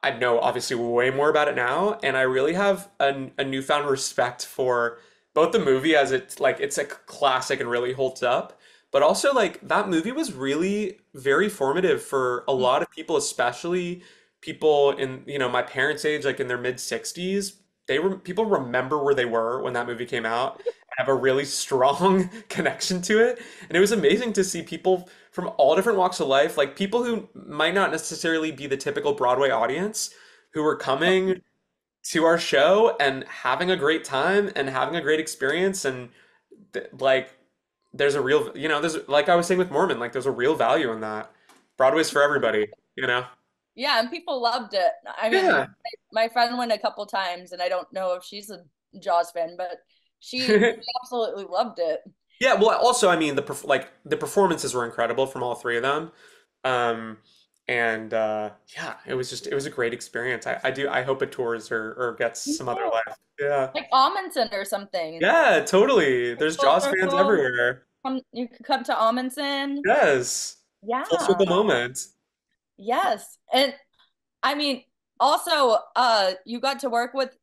I know obviously way more about it now, and I really have a newfound respect for both the movie as it's like it's a classic and really holds up, but also like that movie was really very formative for a lot of people, especially people in, my parents' age, like in their mid 60s. People remember where they were when that movie came out and have a really strong connection to it. And it was amazing to see people from all different walks of life, like people who might not necessarily be the typical Broadway audience, who were coming to our show and having a great time and having a great experience. And like, there's a real, there's like I was saying with Mormon, like there's a real value in that. Broadway's for everybody, you know? Yeah, and people loved it. I mean, Yeah. my friend went a couple times, and I don't know if she's a Jaws fan, but she absolutely loved it. Yeah, well, also, I mean, the performances were incredible from all three of them. Um, and yeah, it was a great experience. I hope it tours or gets Me some other too. life. Yeah. Like Amundsen or something. Yeah, totally. There's Full Jaws fans circle. everywhere. You could come to Amundsen. Yes. Full Yeah. circle moment. Yes. And I mean, also, you got to work with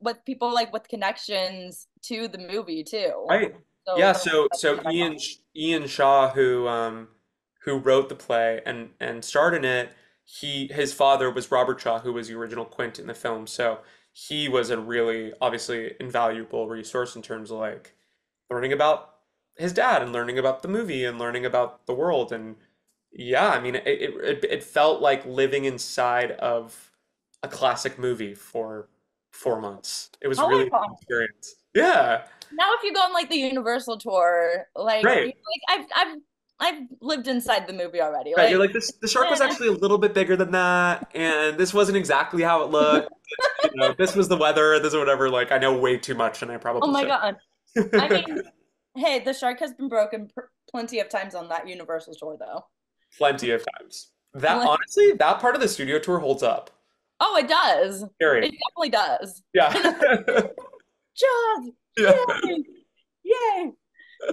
with people like with connections to the movie too. Right. So Yeah, that's so kind of fun. Ian Shaw, who wrote the play and starred in it, his father was Robert Shaw, who was the original Quint in the film. So he was a really obviously invaluable resource in terms of like learning about his dad and learning about the movie and learning about the world. And yeah, I mean it felt like living inside of a classic movie for 4 months. It was How really a like cool experience. Yeah. now if you go on like the Universal tour, like Right. you're like I've lived inside the movie already. Right. You're Like, like this the shark was eh. actually a little bit bigger than that, and this wasn't exactly how it looked. This was the weather, this or whatever. Like I know way too much and I Oh probably my should. God. I mean, hey, the shark has been broken plenty of times on that Universal tour though. Plenty of times. That Like, honestly, that part of the studio tour holds up. oh, it does. Very. It definitely does. Yeah. And it's Jaws. Yeah. Yay! Yay!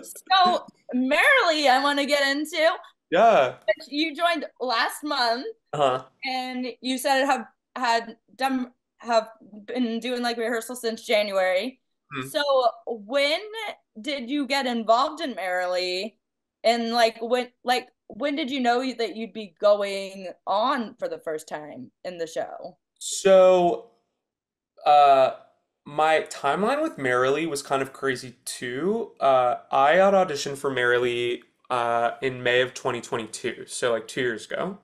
So, Merrily, I want to get into. Yeah. You joined last month, Uh-huh. and you said it have been doing like rehearsal since January. Hmm. So, when did you get involved in Merrily? And when did you know that you'd be going on for the first time in the show? So uh my timeline with Merrily was kind of crazy too. I got auditioned for Merrily in May of 2022, so like 2 years ago,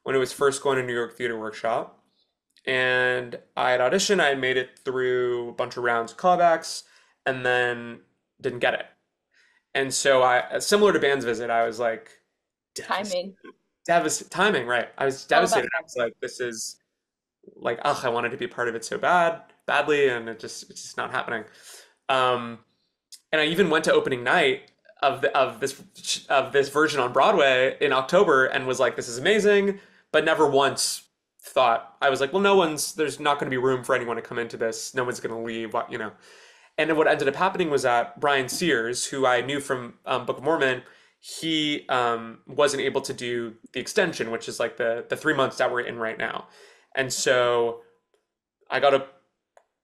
when it was first going to New York Theater Workshop. And I had auditioned, I had made it through a bunch of rounds of callbacks, and then didn't get it. And so similar to Band's Visit, I was like devastated. Timing. Timing, right. I was All about devastated. I was like, this is like, ugh, I wanted to be part of it so badly, and it's just not happening. Um, and I even went to opening night of this version on Broadway in October and was like, this is amazing, but never once thought I was like, well, there's not going to be room for anyone to come into this. No one's going to leave, what. And then what ended up happening was that Brian Sears, who I knew from Book of Mormon, he wasn't able to do the extension, which is like the 3 months that we're in right now. And so I got a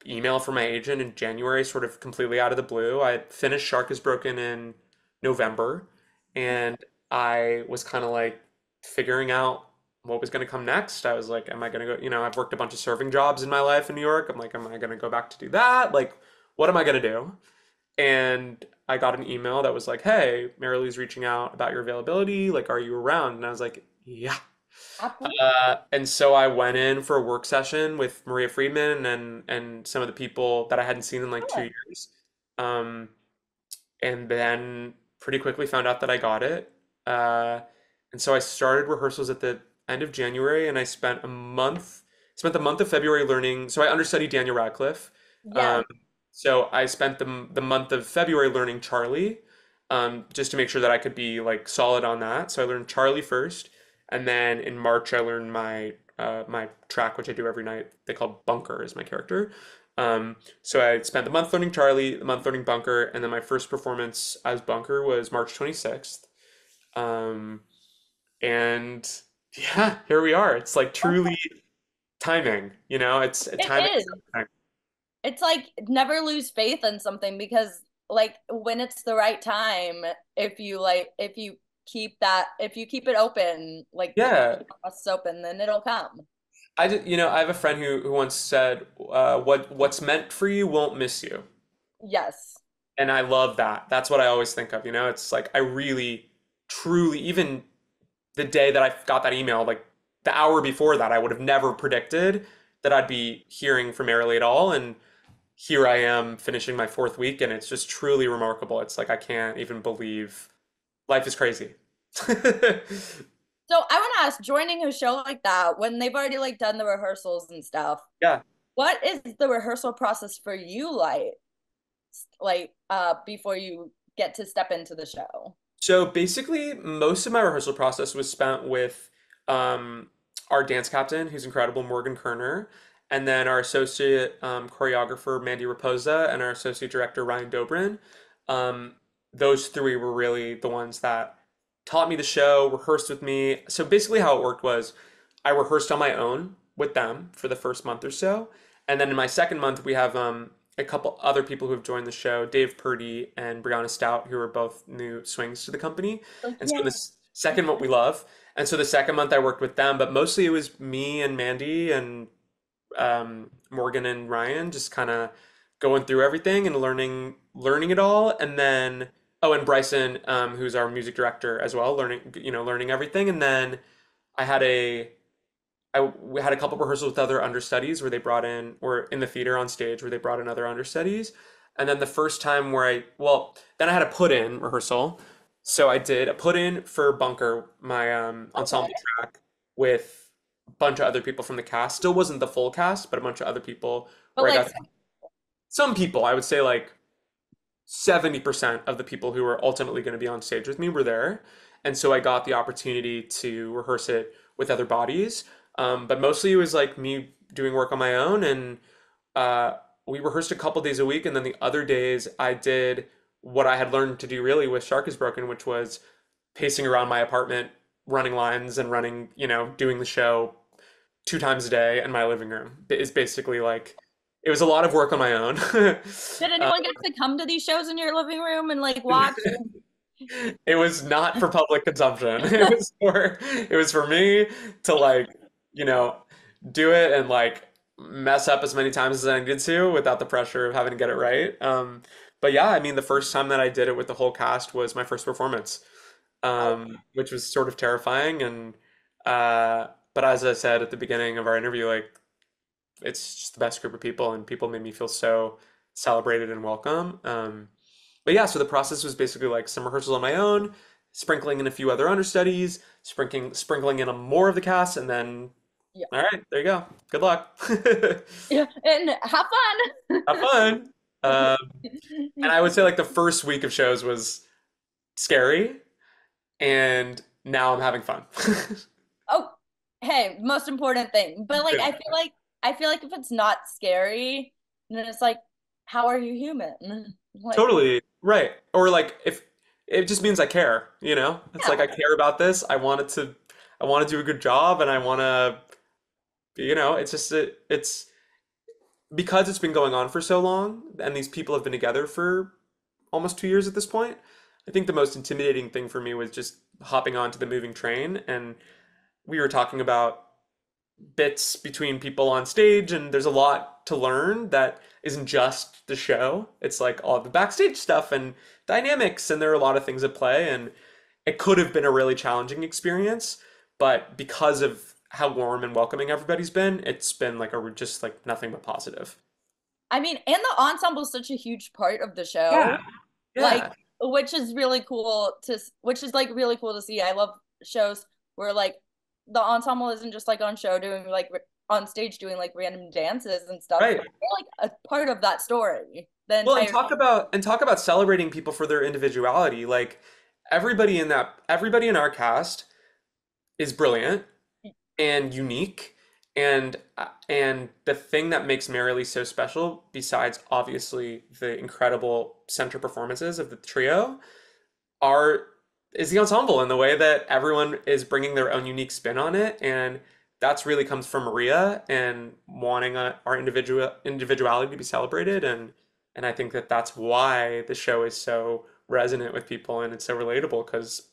email from my agent in January, sort of completely out of the blue. I had finished Shark is Broken in November, and I was kind of like figuring out what was going to come next. I was like, am I going to go? I've worked a bunch of serving jobs in my life in New York. I'm like, am I going to go back to do that? Like, what am I going to do? And I got an email that was like, hey, Marilee's reaching out about your availability. Like, are you around? And I was like, yeah. Absolutely. And so I went in for a work session with Maria Friedman and some of the people that I hadn't seen in like 2 years. Um, and then pretty quickly found out that I got it. Uh, and so I started rehearsals at the end of January, and I spent the month of February learning. So I understudied Daniel Radcliffe. Yeah. Um, so I spent the month of February learning Charlie, just to make sure that I could be like solid on that. So I learned Charlie first. And then in March, I learned my track, which I do every night. They call Bunker is my character. So I spent the month learning Charlie, the month learning Bunker, and then my first performance as Bunker was March 26th. Um, and Yeah, here we are. It's like truly timing, it's It timing is is. everything. It's like never lose faith in something because like when it's the right time, if you keep it open, like keep Yeah. us open, then it'll come. I have a friend who once said, what's meant for you won't miss you. Yes. And I love that. That's what I always think of, It's like I really, truly, even the day that I got that email, like the hour before that, I would have never predicted that I'd be hearing from Merrily at all. And here I am finishing my fourth week, and it's just truly remarkable. It's like I can't even believe life is crazy. So I want to ask, joining a show like that, when they've already like done the rehearsals and stuff, Yeah. what is the rehearsal process for you before you get to step into the show? So basically, most of my rehearsal process was spent with um, our dance captain, who's incredible, Morgan Kerner, and then our associate choreographer, Mandy Raposa, and our associate director, Ryan Dobrin. Um, those three were really the ones that taught me the show, rehearsed with me. So basically, how it worked was I rehearsed on my own with them for the first month or so. And then in my second month, we have a couple other people who have joined the show, Dave Purdy and Brianna Stout, who are both new swings to the company. Like, And so yeah. this second month we love. And so the second month I worked with them, but mostly it was me and Mandy and Morgan and Ryan just kind of going through everything and learning it all. And then and Bryson, who's our music director as well, learning everything. And then I had a we had a couple rehearsals with other understudies where they brought in, or in the theater on stage where they brought in other understudies. And then the first time then I had a put in rehearsal. So I did a put in for Bunker, my Okay. ensemble track, with a bunch of other people from the cast. Still wasn't the full cast, but a bunch of other people But where I like, got some people, I would say like 70% of the people who were ultimately going to be on stage with me were there. And so I got the opportunity to rehearse it with other bodies. But mostly it was like me doing work on my own. And uh, we rehearsed a couple days a week. And then the other days I did what I had learned to do really with Shark is Broken, which was pacing around my apartment, running lines and doing the show 2 times a day in my living room. Is basically like, it was a lot of work on my own. did Uh, anyone get to come to these shows in your living room and like watch? It was not for public consumption. It was for me to you know, do it and mess up as many times as I needed to without the pressure of having to get it right. But yeah, I mean, the first time that I did it with the whole cast was my first performance, Oh, which was sort of terrifying. And but as I said at the beginning of our interview, it's just the best group of people, and people made me feel so celebrated and welcome. But yeah, so the process was basically like some rehearsals on my own, sprinkling in a few other understudies, sprinkling in a more of the cast, and then yeah. all right, there you go. Good luck. Yeah. And have fun. Have fun. Um, and I would say the first week of shows was scary, and now I'm having fun. Oh, hey, most important thing. But like I feel like if it's not scary, then it's like, how are you human? Like, Totally right. Or if it just means I care, It's like yeah. I care about this. I want to do a good job, and I want to, it's just it's because it's been going on for so long, and these people have been together for almost 2 years at this point. I think the most intimidating thing for me was just hopping onto the moving train, and we were talking about bits between people on stage, and there's a lot to learn that isn't just the show. It's like all the backstage stuff and dynamics, and there are a lot of things at play, and it could have been a really challenging experience, but because of how warm and welcoming everybody's been, it's been just nothing but positive. I mean, and the ensemble is such a huge part of the Yeah, show. Like, yeah, which is like really cool to see. I love shows where like the ensemble isn't just like on show doing on stage doing like random dances and stuff. right. They're like a part of that story the Well, and entire talk about celebrating people for their individuality. Everybody in our cast is brilliant and unique, and the thing that makes Merrily so special, besides obviously the incredible center performances of the trio, are is the ensemble and the way that everyone is bringing their own unique spin on it, and that's really comes from Maria and wanting our individuality to be celebrated, and I think that that's why the show is so resonant with people and it's so relatable because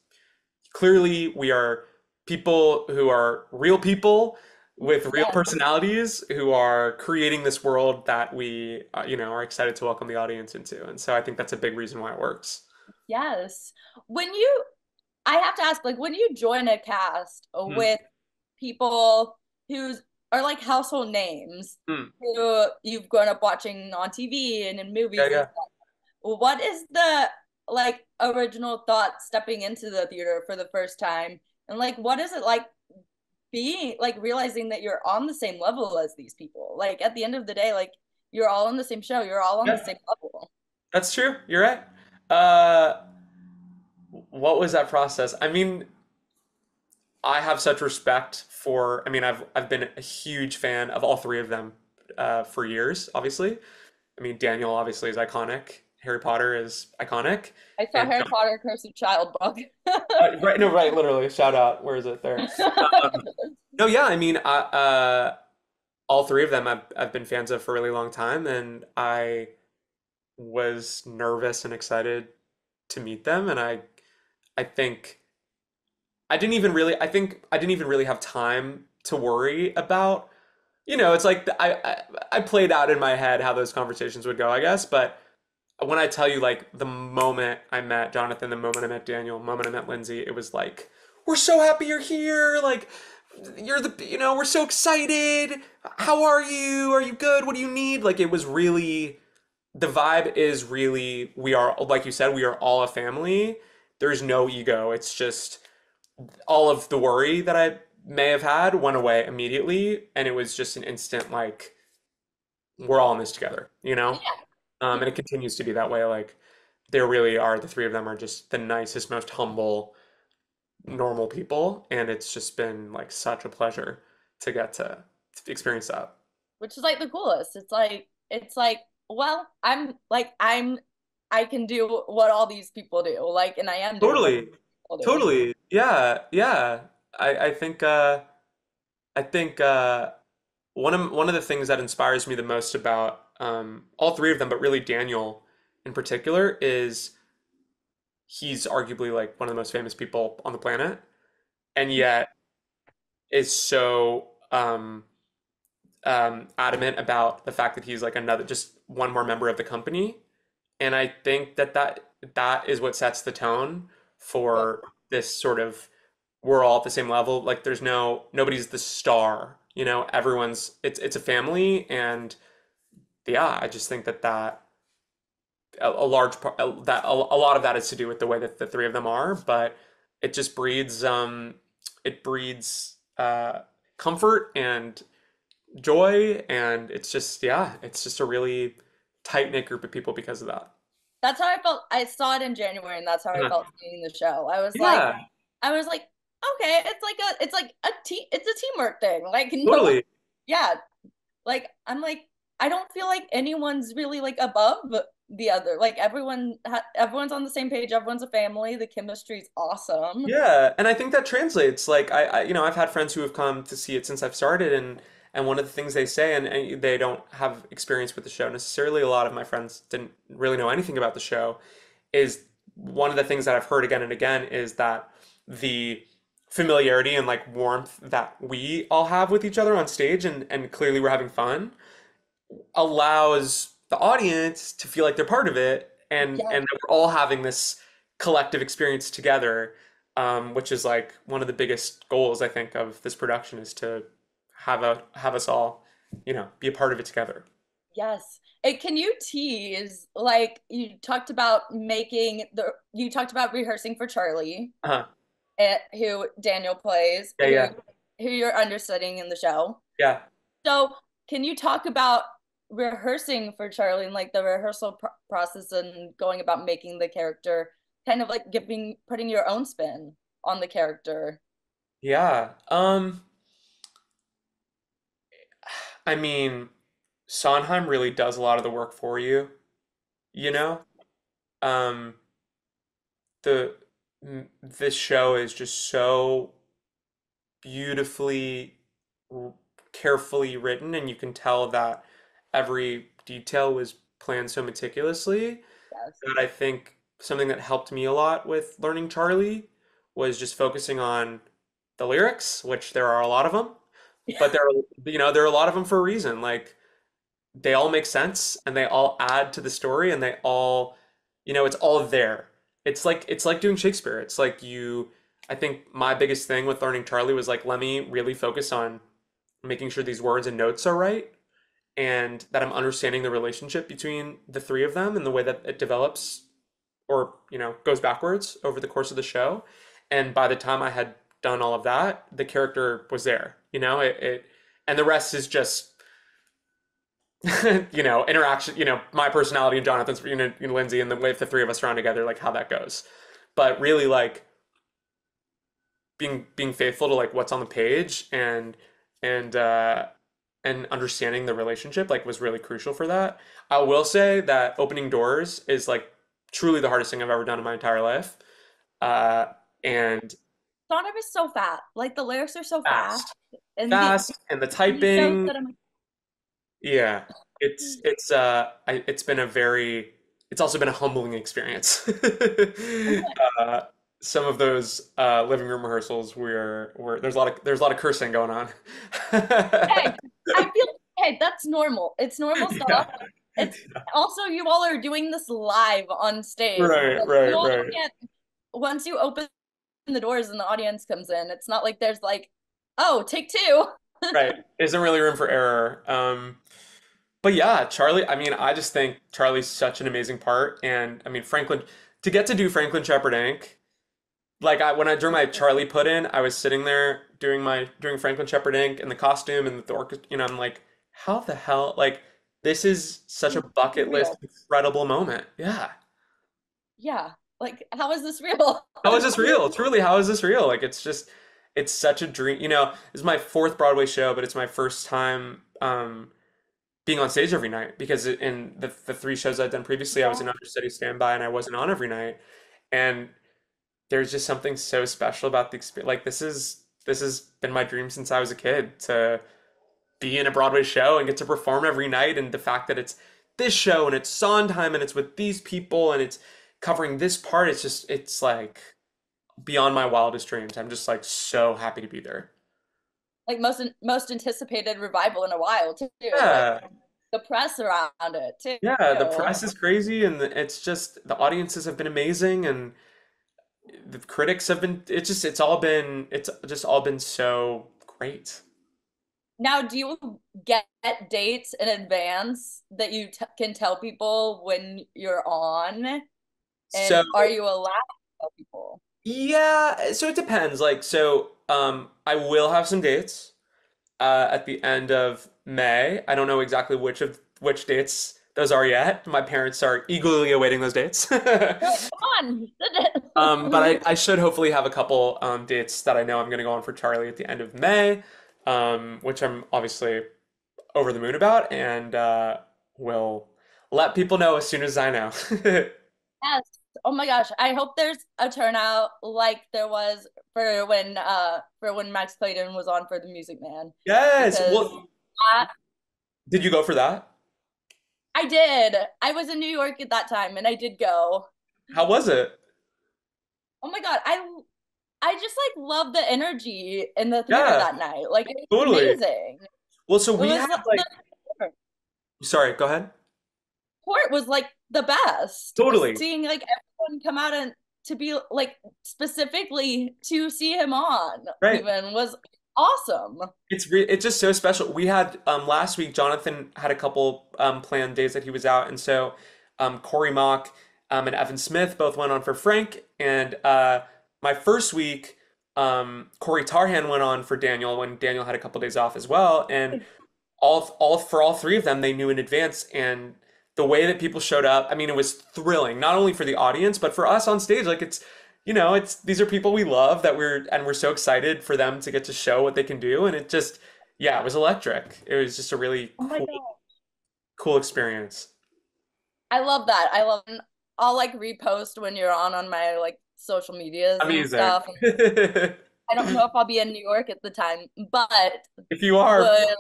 clearly we are people who are real people with real Yes. personalities who are creating this world that we are excited to welcome the audience into, and so I think that's a big reason why it works. Yes. When you, I have to ask, like, when you join a cast Hmm. with people who's are like household names Hmm. who you've grown up watching on TV and in Yeah, movies and yeah. stuff, what is the like original thought stepping into the theater for the first time? And like, what is it like being like realizing that you're on the same level as these people? Like at the end of the day, like you're all on the same show, you're all on the Yeah, same level. that's true. You're right. Uh, what was that process? I mean, I have such respect for, I mean, I've been a huge fan of all three of them for years, obviously. I mean, Daniel obviously is iconic. Harry Potter is iconic. I saw And Harry Potter Curse of Child book. right, no, right, literally, shout out. Where is it there? Um, no, yeah, I mean, all three of them I've been fans of for a really long time, and I was nervous and excited to meet them, and I think I think I didn't even really have time to worry about, it's like I played out in my head how those conversations would go, I guess, but when I tell you like the moment I met Jonathan, the moment I met Daniel, the moment I met Lindsay, it was like, we're so happy you're here. Like, we're so excited. How are you? Are you good? What do you need? Like, it was really, the vibe is really, we are, like you said, we are all a family. There's no ego. It's just all of the worry that I may have had went away immediately. And it was just an instant, like, we're all in this together, you know? And it continues to be that way. Like, there really are, the three of them are just the nicest, most humble, normal people, and it's just been like such a pleasure to get to experience that. Which is like the coolest. It's like, well, I can do what all these people do. Like, and I am doing what Totally, people do. totally. Yeah, yeah. I think I think one of the things that inspires me the most about all three of them, but really Daniel in particular, is he's arguably like one of the most famous people on the planet, and yet is so adamant about the fact that he's like another, just one more member of the company. And I think that is what sets the tone Yeah. for this sort of, we're all at the same level. Like there's nobody's the star, everyone's, it's a family. And yeah, I just think that a large part that a lot of that is to do with the way that the three of them are, but it just breeds it breeds comfort and joy, and it's just, yeah, it's just a really tight knit group of people because of that. That's how I felt. I saw it in January, and that's how I Uh-huh. felt seeing the show. Yeah, I was like, okay, it's like a team, it's a teamwork thing. Like, no one, totally. yeah, like I'm like, I don't feel like anyone's really like above the other. Like everyone's on the same page. Everyone's a family. The chemistry's awesome. Yeah, and I think that translates. Like I've had friends who have come to see it since I've started, and one of the things they say, and they don't have experience with the show necessarily. A lot of my friends didn't really know anything about the show. Is one of the things that I've heard again and again is that the familiarity and like warmth that we all have with each other on stage, and clearly we're having fun, allows the audience to feel like they're part of it, and Yeah. that we're all having this collective experience together, which is like one of the biggest goals I think of this production, is to have us all, be a part of it together. Yes. And can you tease, like you talked about rehearsing for Charlie, Uh-huh. who Daniel plays, Yeah, yeah, who you're understudying in the show. yeah, So can you talk about rehearsing for Charlie and like the rehearsal process and going about making the character kind of like putting your own spin on the character? yeah. I mean, Sondheim really does a lot of the work for you, you know? Um, the this show is just so beautifully, r- carefully written, and you can tell that every detail was planned so meticulously Yes. that I think something that helped me a lot with learning Charlie was just focusing on the lyrics, which there are a lot of them, but there are a lot of them for a reason. Like they all make sense and they all add to the story and they all, it's all there. It's like doing Shakespeare. It's like I think my biggest thing with learning Charlie was like let me really focus on making sure these words and notes are right and that I'm understanding the relationship between the three of them and the way that it develops or, goes backwards over the course of the show. And by the time I had done all of that, the character was there, and the rest is just interaction, my personality and Jonathan's, Lindsay and the way the three of us around together, like how that goes. But really like being faithful to like what's on the page and and understanding the relationship like was really crucial for that. I will say that opening doors is like truly the hardest thing I've ever done in my entire life. Uh and Song is so fast. Like the lyrics are so fast. fast. And Fast and the these notes typing. that I'm like, Yeah, it's also been a humbling experience. uh, some of those living room rehearsals where there's a lot of cursing going on. hey, I feel hey, that's normal. It's normal Yeah, stuff. It's also you all are doing this live on stage. right, Like you right, all right, can't once you open the doors and the audience comes in, it's not like there's like, oh, take two. right. Isn't really room for error. But yeah, Charlie. I mean, I just think Charlie's such an amazing part, and I mean Franklin to get to do Franklin Shepherd Inc. Like when I during my Charlie put in, I was sitting there doing Franklin Shepherd Inc. and the costume and the orchestra. I'm like, how the hell? Like this is such a bucket list Real. incredible moment. Yeah. Yeah. Like, how is this real? How is this real? Truly, how is this real? Like it's such a dream. This is my fourth Broadway show, but it's my first time being on stage every night because in the three shows I'd done previously, I was Yeah. an understudy standby and I wasn't on every night. And there's just something so special about the experience. Like this has been my dream since I was a kid to be in a Broadway show and get to perform every night. And the fact that it's this show and it's Sondheim and it's with these people and it's covering this part, it's like beyond my wildest dreams. I'm just like so happy to be there. Like most anticipated revival in a while too. Like Yeah. the press around it too. Yeah, the press is crazy and it's just the audiences have been amazing and the critics have been it's just all been so great. Now, do you get dates in advance that you t can tell people when you're on? So And are you allowed to tell people? yeah, so it depends. Like I will have some dates at the end of May. I don't know exactly which dates those are yet. My parents are eagerly awaiting those dates. You're like, come on, But I should hopefully have a couple dates that I know I'm going to go on for Charlie at the end of May, which I'm obviously over the moon about, and will let people know as soon as I know. Yes. Oh my gosh. I hope there's a turnout like there was for when Max Clayton was on for the Music Man. Yes. Because Well, I, did you go for that? I did. I was in New York at that time and I did go. How was it? Oh my God. I just like love the energy in the theater Yeah, that night. Like it was totally. amazing. Well, so It we was had like, sorry, go ahead. court was like the best. Totally. Seeing like everyone come out and to be like specifically to see him on Right. even was awesome. It's just so special. We had last week Jonathan had a couple planned days that he was out, and so Corey Mock and Evan Smith both went on for Frank, and my first week Corey Tarhan went on for Daniel when Daniel had a couple days off as well, and all three of them they knew in advance, and the way that people showed up, I mean, it was thrilling, not only for the audience but for us on stage. Like it's these are people we love that we're so excited for them to get to show what they can do, and yeah, it was electric. It was just a really Oh my cool experience. I love that. I love I'll like repost when you're on my like social medias and Amazing. stuff. And I don't know if I'll be in New York at the time, but If you are, would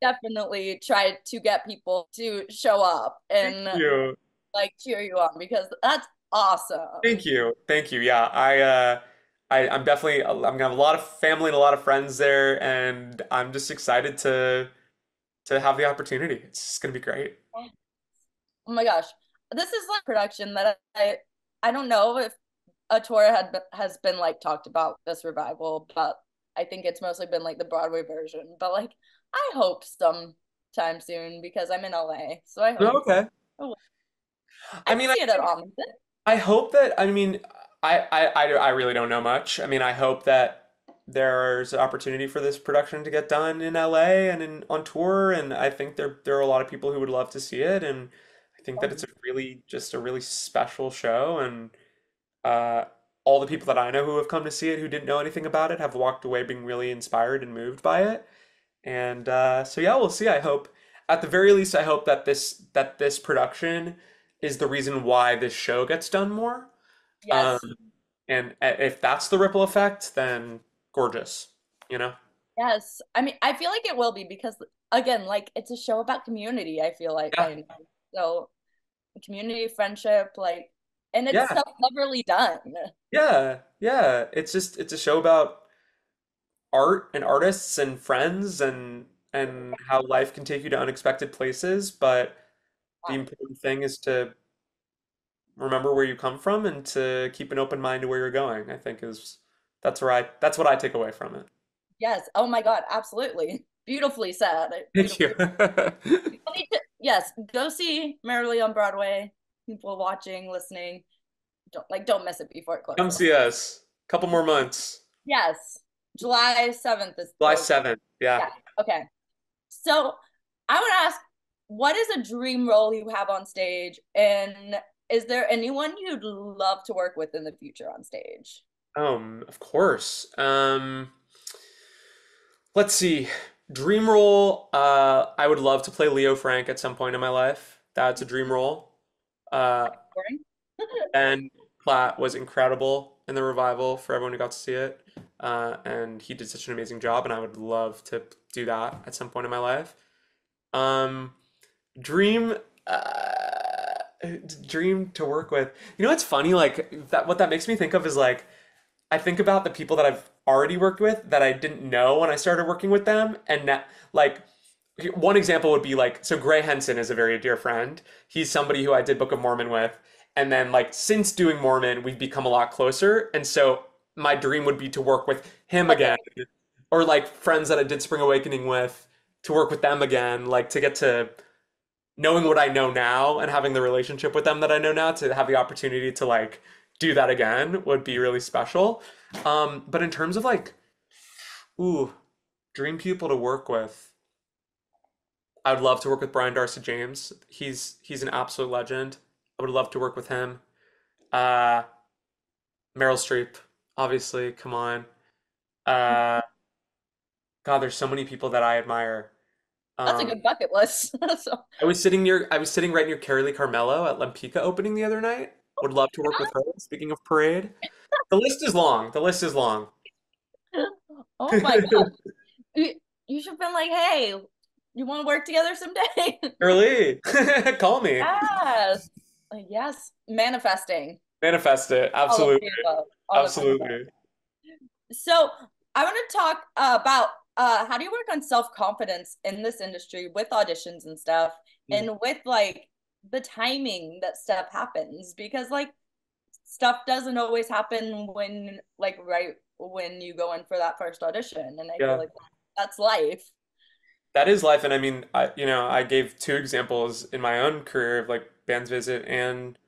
definitely try to get people to show up thank and you. like cheer you on because that's awesome. Thank you. Thank you. Yeah, I'm definitely I'm gonna have a lot of family and a lot of friends there, and I'm just excited to have the opportunity. It's just gonna be great. Oh my gosh. This is like production that I don't know if a tour has been like talked about this revival, but I think it's mostly been like the Broadway version. But like I hope sometime soon because I'm in LA. So I Oh, hope okay. oh, I I can mean, see it at Arlington. I hope that, I mean, I really don't know much. I mean, I hope that there's an opportunity for this production to get done in LA and on tour, and I think there are a lot of people who would love to see it, and I think that it's just a really special show, and uh, all the people that I know who have come to see it who didn't know anything about it have walked away being really inspired and moved by it, and so yeah, we'll see. I hope, at the very least, I hope that this production is the reason why this show gets done more. Um, Yes. and if that's the ripple effect, then gorgeous, you know? Yes. I mean, I feel like it will be because again, like it's a show about community, I feel like Yeah, right now. So community, friendship, like and it's yeah, so cleverly done. yeah, yeah. It's a show about art and artists and friends and how life can take you to unexpected places, but the important thing is to remember where you come from and to keep an open mind to where you're going, I think is that's what I take away from it. Yes. Oh my God, absolutely. Beautifully said. Thank you. Beautifully. People need to, yes, go see Merrily on Broadway. People watching, listening. Don't miss it before it Come closes. see us. Couple more months. Yes. July 7th is July the 7th. Yeah. yeah. Okay. So I would ask, what is a dream role you have on stage? And is there anyone you'd love to work with in the future on stage? Of course. Let's see. Dream role. I would love to play Leo Frank at some point in my life. That's a dream role. Uh, Boring? and Platt was incredible in the revival for everyone who got to see it. And he did such an amazing job, and I would love to do that at some point in my life. Um, dream, dream to work with. You know, it's funny. Like that. What that makes me think of is like I think about the people that I've already worked with that I didn't know when I started working with them, and that like one example would be like so Gray Henson is a very dear friend. He's somebody who I did Book of Mormon with, and then like since doing Mormon, we've become a lot closer, and so my dream would be to work with him Okay. again, or like friends that I did Spring Awakening with to work with them again, like to get to knowing what I know now and having the relationship with them that I know now to have the opportunity to like do that again would be really special. But in terms of like, ooh, dream people to work with, I would love to work with Brian Darcy James. He's an absolute legend. I would love to work with him. Uh, Meryl Streep, obviously, come on. Uh, God, there's so many people that I admire. That's a Um, good bucket list. So, I was sitting right near Carrie Lee Carmello at Lempicka opening the other night. Would love to work with her. Speaking of parade, the list is long. The list is long. oh my God. You, you should have been like, hey, you want to work together someday? Early, call me. Yes. Yes. Manifesting. Manifest it. All of Absolutely. the above. All of the above. Absolutely. So I want to talk about how do you work on self-confidence in this industry with auditions and stuff Mm. and with like the timing that stuff happens because like stuff doesn't always happen when like right when you go in for that first audition and I feel Yeah. like that's life. That is life, and I mean, I gave two examples in my own career of like Band's Visit and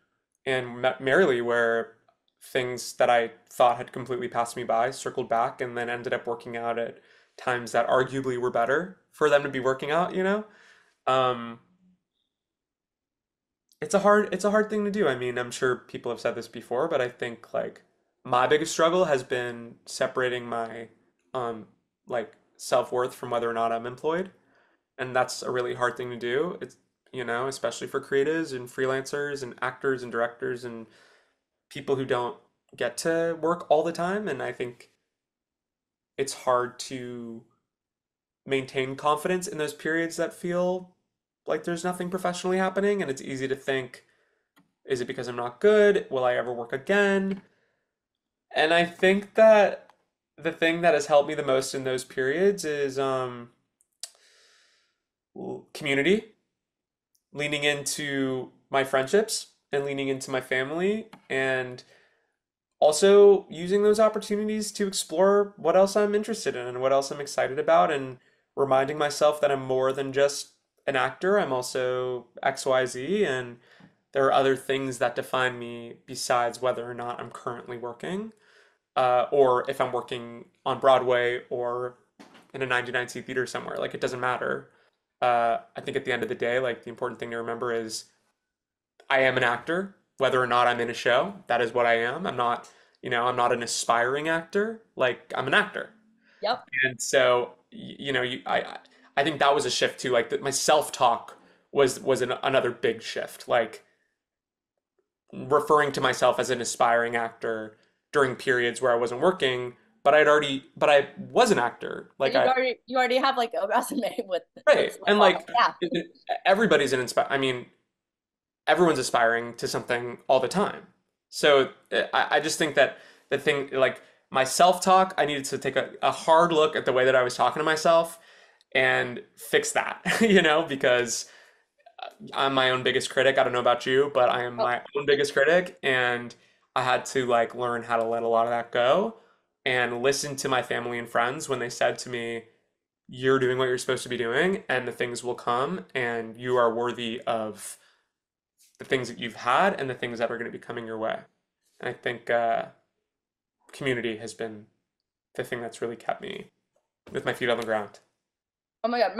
Merrily, where things that I thought had completely passed me by circled back, and then ended up working out at times that arguably were better for them to be working out. Um, it's a hard thing to do. I mean, I'm sure people have said this before, but I think like my biggest struggle has been separating my um like self-worth from whether or not I'm employed. And that's a really hard thing to do. It's, especially for creatives and freelancers and actors and directors and people who don't get to work all the time, and I think it's hard to maintain confidence in those periods that feel like there's nothing professionally happening, and it's easy to think, is it because I'm not good? Will I ever work again? And I think that the thing that has helped me the most in those periods is community, leaning into my friendships and leaning into my family, and also using those opportunities to explore what else I'm interested in and what else I'm excited about, and reminding myself that I'm more than just an actor. I'm also XYZ, and there are other things that define me besides whether or not I'm currently working, or if I'm working on Broadway or in a 99-seat theater somewhere. Like, it doesn't matter. I think at the end of the day, like, the important thing to remember is I am an actor, whether or not I'm in a show. That is what I am. I'm not, I'm not an aspiring actor. Like, I'm an actor. Yep. And so, I think that was a shift too. Like, my self-talk was another big shift. Like, referring to myself as an aspiring actor during periods where I wasn't working, but I was an actor. But Like, I you already have like a resume with right, stuff and on it. like Yeah. everybody's an inspire. I mean, everyone's aspiring to something all the time. So I just think that the thing, like, my self-talk, I needed to take a hard look at the way that I was talking to myself and fix that, because I'm my own biggest critic. I don't know about you, but I am Oh, my own biggest critic, and I had to like learn how to let a lot of that go and listen to my family and friends when they said to me, "You're doing what you're supposed to be doing, and the things will come, and you are worthy of the things that you've had and the things that are going to be coming your way." And I think community has been the thing that's really kept me with my feet on the ground. oh my God.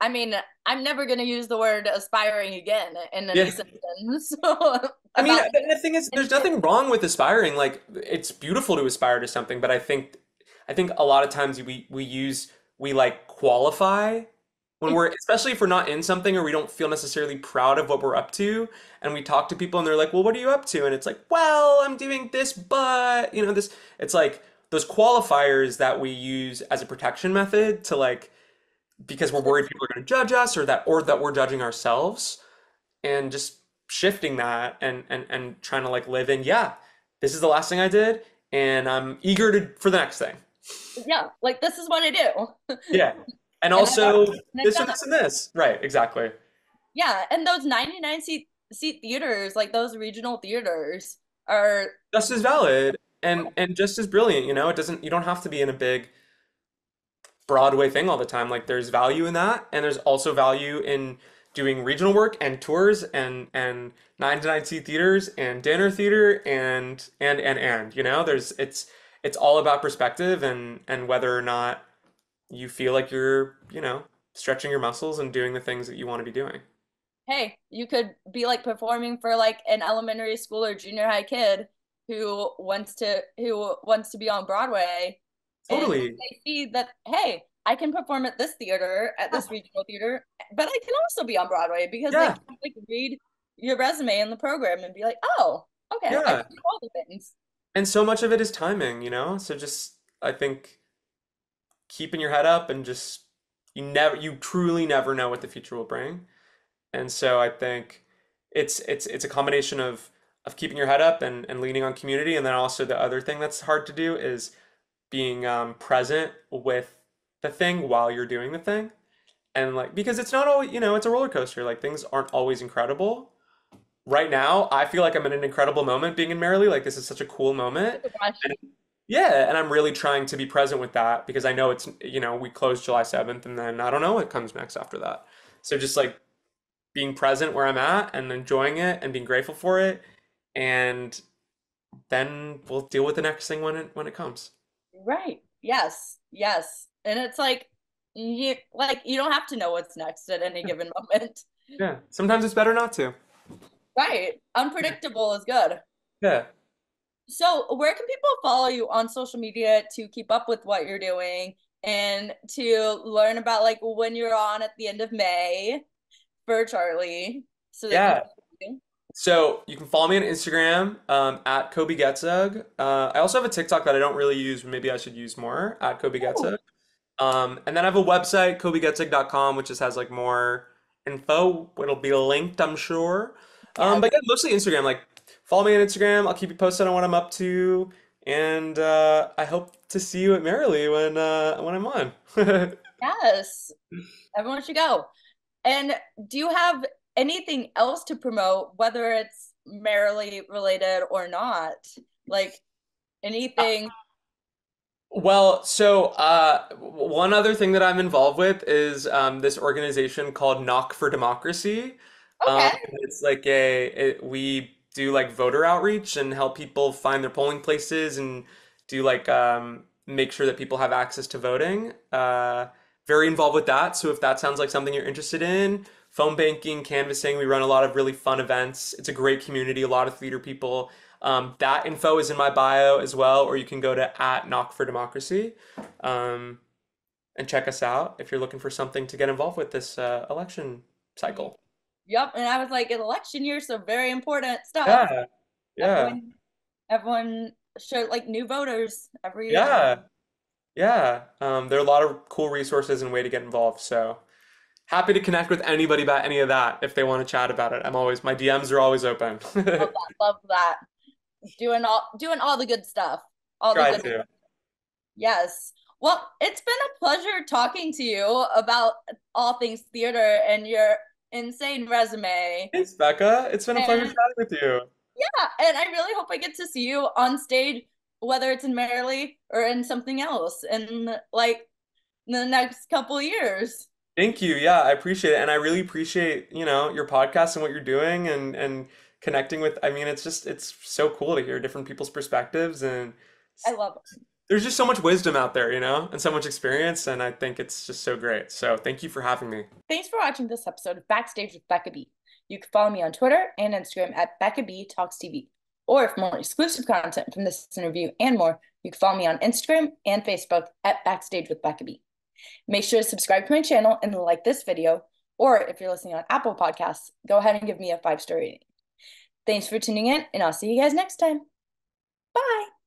I mean, I'm never gonna use the word aspiring again in any Yeah. sentence. I mean, About the thing is, there's anything. nothing wrong with aspiring. Like, it's beautiful to aspire to something, but I think a lot of times we like qualify when we're, especially if we're not in something or we don't feel necessarily proud of what we're up to, and we talk to people and they're like, "Well, what are you up to?" And it's like, "Well, I'm doing this, but this." It's like those qualifiers that we use as a protection method to, like, because we're worried people are going to judge us, or that we're judging ourselves, and just shifting that and trying to like live in, yeah, this is the last thing I did, and I'm eager to for the next thing. Yeah, like this is what I do. Yeah. And And also I've this and done it. this and this. Right, exactly. Yeah, and those 99 seat theaters, like those regional theaters are Just as valid and just as brilliant, It doesn't, you don't have to be in a big Broadway thing all the time. Like, there's value in that, and there's also value in doing regional work and tours and 9 to 9 seat theaters and dinner theater and there's it's all about perspective and whether or not you feel like you're, stretching your muscles and doing the things that you want to be doing. hey, you could be like performing for like an elementary school or junior high kid who wants to be on Broadway, and Totally. they see that, hey, I can perform at this theater, at Yeah. this regional theater, but I can also be on Broadway because they Yeah. can like read your resume in the program and be like, oh, okay, I Yeah. can do all the things. And so much of it is timing, So just, I think, keeping your head up and just, you truly never know what the future will bring. And so I think it's a combination of keeping your head up and leaning on community, and then also the other thing that's hard to do is being present with the thing while you're doing the thing, and like, because it's not always, it's a roller coaster. Like, things aren't always incredible. Right now, I feel like I'm in an incredible moment being in Merrily. Like, this is such a cool moment. Oh gosh. And yeah, and I'm really trying to be present with that because I know we close July 7th, and then I don't know what comes next after that. So just like being present where I'm at and enjoying it and being grateful for it, and then we'll deal with the next thing when it comes. Right. Yes. Yes. And it's like you don't have to know what's next at any given moment. Yeah, sometimes it's better not to. Right. Unpredictable is good. Yeah. So, where can people follow you on social media to keep up with what you're doing and to learn about like when you're on at the end of May for Charley so they can Yeah. follow you? So you can follow me on Instagram at Coby Getzug. I also have a TikTok that I don't really use. Maybe I should use more at Coby Oh, Getzug. And then I have a website, CobyGetzug.com, which just has like more info. It'll be linked, I'm sure. yes. But yeah, mostly Instagram. Like follow me on Instagram. I'll keep you posted on what I'm up to. And I hope to see you at Merrily when I'm on. Yes. Everyone should go. And do you have anything else to promote, whether it's merrily related or not? Like anything? Well, so one other thing that I'm involved with is this organization called Knock for Democracy. Okay. It's like we do like voter outreach and help people find their polling places and do like make sure that people have access to voting. Very involved with that. So if that sounds like something you're interested in, phone banking, canvassing, we run a lot of really fun events. It's a great community, a lot of theater people. That info is in my bio as well, or you can go to at Knock for Democracy um, and check us out if you're looking for something to get involved with this election cycle. Yep. And I was like, an election year, so very important stuff. Yeah, yeah, Everyone should like new voters every year. yeah, yeah. There are a lot of cool resources and way to get involved. So happy to connect with anybody about any of that if they want to chat about it. My DMs are always open. Love that. Love that. Doing all the good stuff. All the Try good. to. Yes. Well, it's been a pleasure talking to you about all things theater and your insane resume. Thanks, Becca. It's been a pleasure And chatting with you. yeah, and I really hope I get to see you on stage, whether it's in Merrily or in something else in like the next couple years. Thank you. Yeah, I appreciate it. And I really appreciate, your podcast and what you're doing and connecting with, I mean, it's so cool to hear different people's perspectives and I love it. there's just so much wisdom out there, and so much experience, and I think it's just so great. So thank you for having me. Thanks for watching this episode of Backstage with Becca B. You can follow me on Twitter and Instagram at Becca B Talks TV. Or for more exclusive content from this interview and more, you can follow me on Instagram and Facebook at Backstage with Becca B. Make sure to subscribe to my channel and like this video. Or if you're listening on Apple Podcasts, go ahead and give me a 5-star rating. Thanks for tuning in, and I'll see you guys next time. Bye.